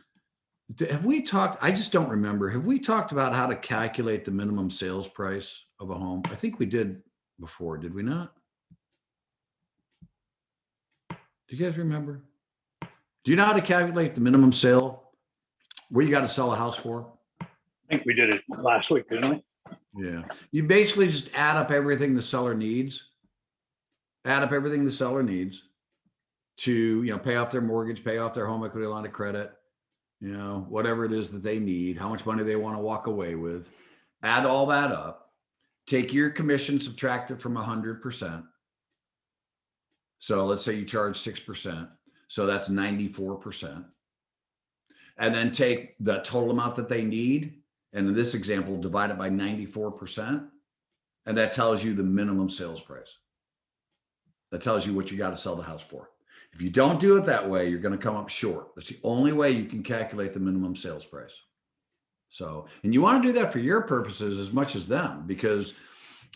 Have we talked? I just don't remember. Have we talked about how to calculate the minimum sales price of a home? I think we did before, did we not? Do you guys remember? Do you know how to calculate the minimum sale? What you got to sell a house for? I think we did it last week, didn't we? Yeah. You basically just add up everything the seller needs. Add up everything the seller needs to, pay off their mortgage, pay off their home equity line of credit, whatever it is that they need, how much money they want to walk away with. Add all that up. Take your commission, subtract it from 100%. So let's say you charge 6%. So that's 94%. And then take the total amount that they need. And in this example, divide it by 94%. And that tells you the minimum sales price. That tells you what you got to sell the house for. If you don't do it that way, you're going to come up short. That's the only way you can calculate the minimum sales price. So, and you want to do that for your purposes as much as them, because,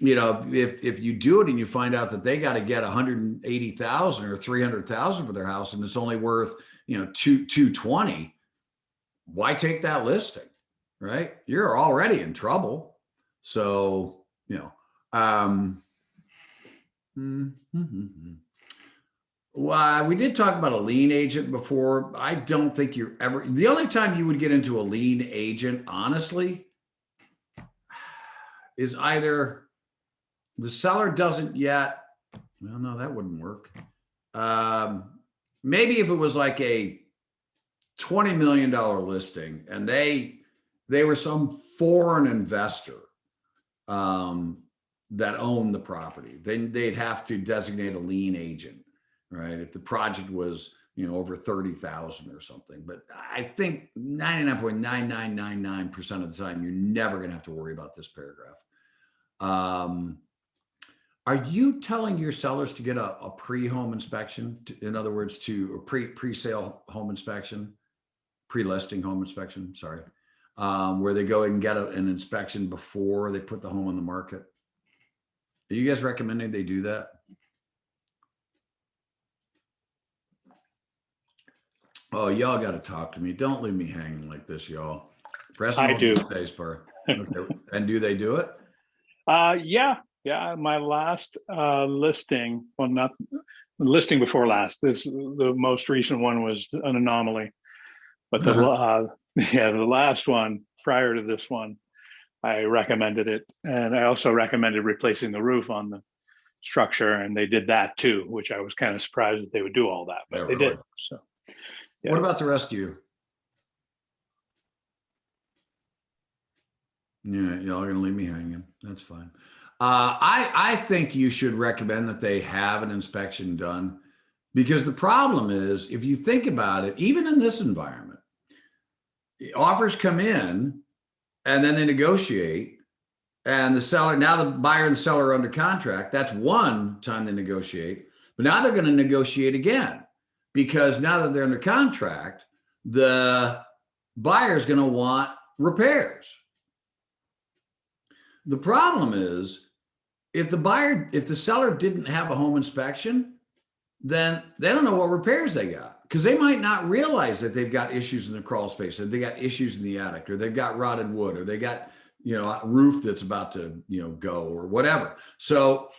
if you do it and you find out that they got to get 180,000 or 300,000 for their house and it's only worth, 220, why take that listing, right? You're already in trouble. So, Well, we did talk about a lien agent before. I don't think you're ever, the only time you would get into a lien agent, honestly, is either the seller doesn't yet, well, no, that wouldn't work. Maybe if it was like a $20 million listing and they were some foreign investor that owned the property, then they'd have to designate a lien agent, right? If the project was, over 30,000 or something. But I think 99.9999% of the time, you're never going to have to worry about this paragraph. Are you telling your sellers to get a pre-home inspection? In other words, to a pre-sale home inspection, pre-listing home inspection, sorry, where they go and get an inspection before they put the home on the market? Are you guys recommending they do that? Oh, y'all got to talk to me. Don't leave me hanging like this, y'all. I do. Space bar. Okay. And do they do it? Yeah. My last listing, well, not listing before last. The most recent one was an anomaly, but the last one prior to this one, I recommended it, and I also recommended replacing the roof on the structure, and they did that too, which I was kind of surprised that they would do all that, but they did. So, yeah. What about the rest of you? Yeah, y'all are gonna leave me hanging. That's fine. I think you should recommend that they have an inspection done, because the problem is, if you think about it, even in this environment, offers come in and then they negotiate, and the seller, now the buyer and the seller are under contract. That's one time they negotiate, but now they're going to negotiate again, because now that they're under contract, the buyer's going to want repairs. The problem is if the seller didn't have a home inspection, then they don't know what repairs they got, because they might not realize that they've got issues in the crawl space, or they got issues in the attic, or they've got rotted wood, or they got, a roof that's about to, go, or whatever. So,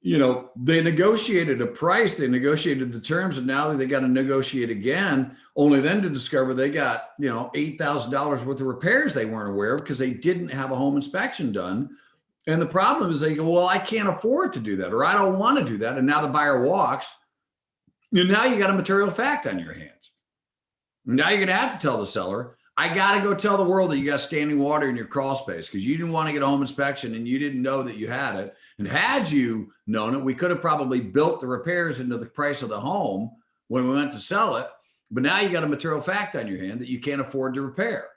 they negotiated a price, they negotiated the terms, and now they got to negotiate again, only then to discover they got, $8,000 worth of repairs they weren't aware of because they didn't have a home inspection done. And the problem is they go, well, I can't afford to do that, or I don't want to do that. And now the buyer walks, and now you got a material fact on your hands. Now you're going to have to tell the seller, I got to go tell the world that you got standing water in your crawl space because you didn't want to get a home inspection and you didn't know that you had it. And had you known it, we could have probably built the repairs into the price of the home when we went to sell it. But now you got a material fact on your hand that you can't afford to repair.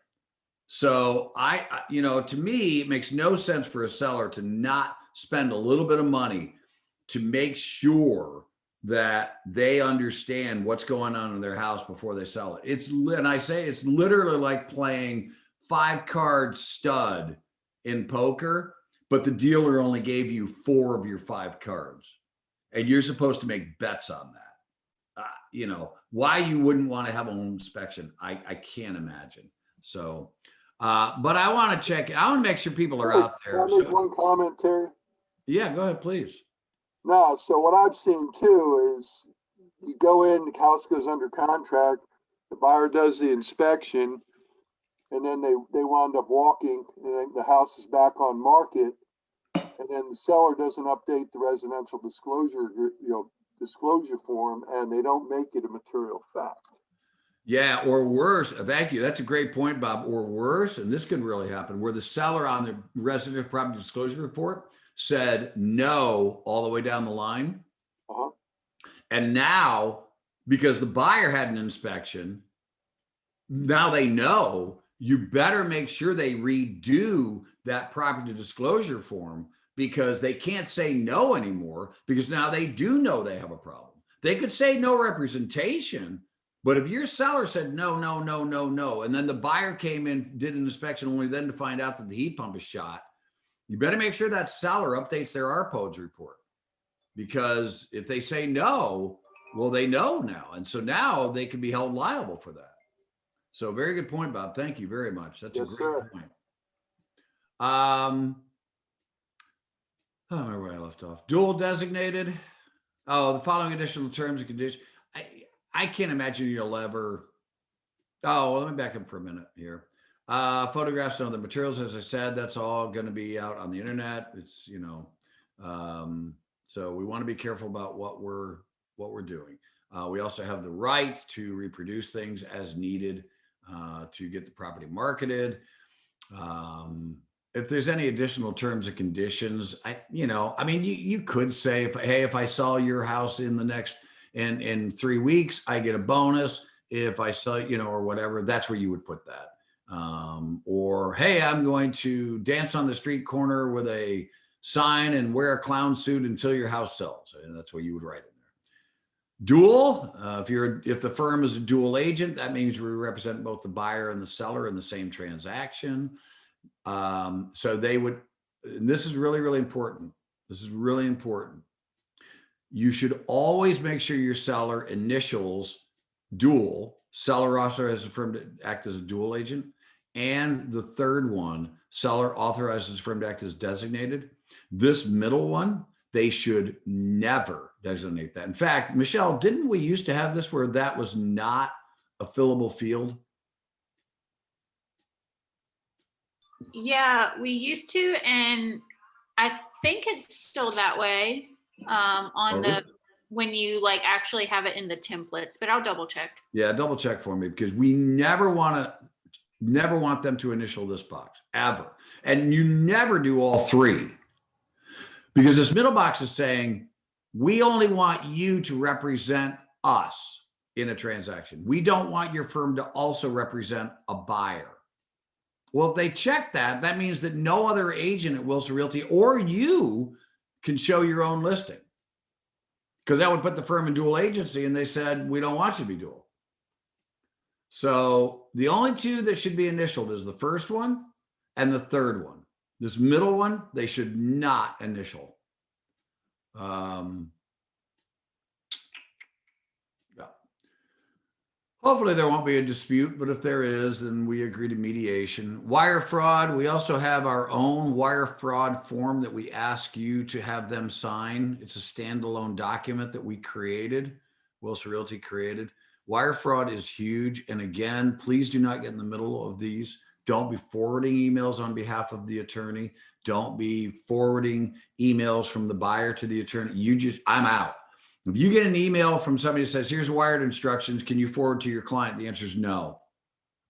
So to me, it makes no sense for a seller to not spend a little bit of money to make sure that they understand what's going on in their house before they sell it. It's literally like playing 5-card stud in poker, but the dealer only gave you 4 of your 5 cards, and you're supposed to make bets on that. Why you wouldn't want to have a home inspection, I can't imagine. So, but I want to check. I want to make sure people are out there. Can I make one comment, Terry? Yeah, go ahead, please. No, so what I've seen too is you go in, the house goes under contract, the buyer does the inspection, and then they wound up walking, and then the house is back on market, and then the seller doesn't update the residential disclosure form, and they don't make it a material fact. Yeah, or worse. Thank you. That's a great point, Bob. Or worse, and this could really happen, where the seller on the residential property disclosure report said no all the way down the line. Uh-huh. And now, because the buyer had an inspection, now they know you better make sure they redo that property disclosure form, because they can't say no anymore, because now they do know they have a problem. They could say no representation, but if your seller said no, and then the buyer came in, did an inspection, only then to find out that the heat pump is shot, you better make sure that seller updates their RPODS report, because if they say no, well, they know now. And so now they can be held liable for that. So very good point, Bob. Thank you very much. That's Yes, a great sir. point. I don't remember where I left off. Dual designated. Oh, the following additional terms and conditions. I can't imagine you'll ever. Oh, well, let me back up for a minute here. Photographs and other materials, as I said, that's all going to be out on the internet. It's, so we want to be careful about what we're doing. We also have the right to reproduce things as needed to get the property marketed. If there's any additional terms and conditions, you could say, if I sell your house in 3 weeks, I get a bonus. If I sell, or whatever, that's where you would put that. Or, hey, I'm going to dance on the street corner with a sign and wear a clown suit until your house sells. And that's what you would write in there. Dual, if the firm is a dual agent, that means we represent both the buyer and the seller in the same transaction. So they would, and this is really, really important. This is really important. You should always make sure your seller initials dual. Seller authorizes the firm to act as a dual agent. And the third one, seller authorizes the firm to act as designated. This middle one, they should never designate that. In fact, Michelle, didn't we used to have this where that was not a fillable field? Yeah, we used to, and I think it's still that way when you actually have it in the templates, but I'll double check. Yeah, double check for me, because we never want them to initial this box ever. And you never do all 3, because this middle box is saying, we only want you to represent us in a transaction. We don't want your firm to also represent a buyer. Well, if they check that, that means that no other agent at Wilson Realty or you can show your own listing, because that would put the firm in dual agency, and they said, we don't want you to be dual. So the only 2 that should be initialed is the first one and the third one. This middle one, they should not initial. Yeah. Hopefully there won't be a dispute, but if there is, then we agree to mediation. Wire fraud, we also have our own wire fraud form that we ask you to have them sign. It's a standalone document that we created, Wilson Realty created. Wire fraud is huge. And again, please do not get in the middle of these. Don't be forwarding emails on behalf of the attorney. Don't be forwarding emails from the buyer to the attorney. I'm out. If you get an email from somebody that says, here's wired instructions, can you forward to your client? The answer is no.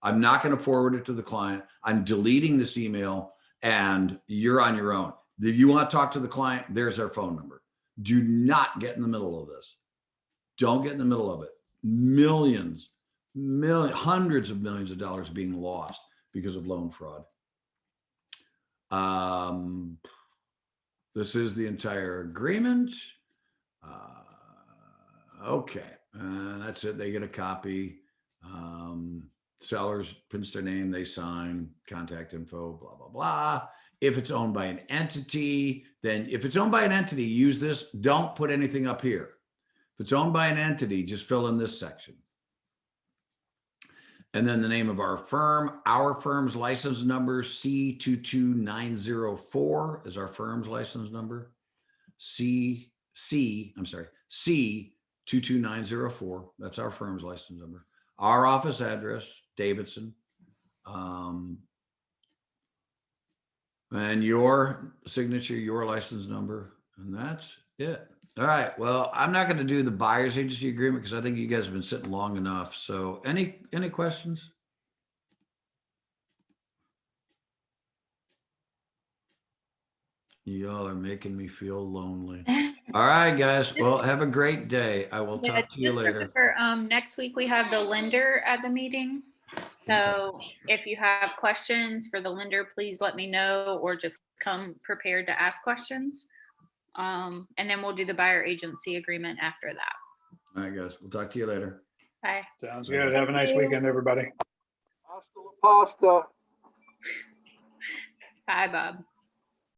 I'm not going to forward it to the client. I'm deleting this email and you're on your own. If you want to talk to the client, there's their phone number. Do not get in the middle of this. Don't get in the middle of it. Hundreds of millions of dollars being lost because of loan fraud. This is the entire agreement. Okay, that's it. They get a copy. Sellers prints their name, they sign, contact info, blah, blah, blah. If it's owned by an entity, then if it's owned by an entity, use this. Don't put anything up here. If it's owned by an entity, just fill in this section. And then the name of our firm's license number, C22904 is our firm's license number. C22904. That's our firm's license number. Our office address, Davidson. And your signature, your license number, and that's it. All right. Well, I'm not going to do the buyer's agency agreement because I think you guys have been sitting long enough. So any questions? Y'all are making me feel lonely. All right, guys. Well, have a great day. I will Yeah, talk to you just later. remember, next week we have the lender at the meeting. So if you have questions for the lender, please let me know or just come prepared to ask questions. And then we'll do the buyer agency agreement after that. All right, guys. We'll talk to you later. Bye. Sounds good. Have a nice weekend, everybody. Hasta la pasta. Bye, Bob.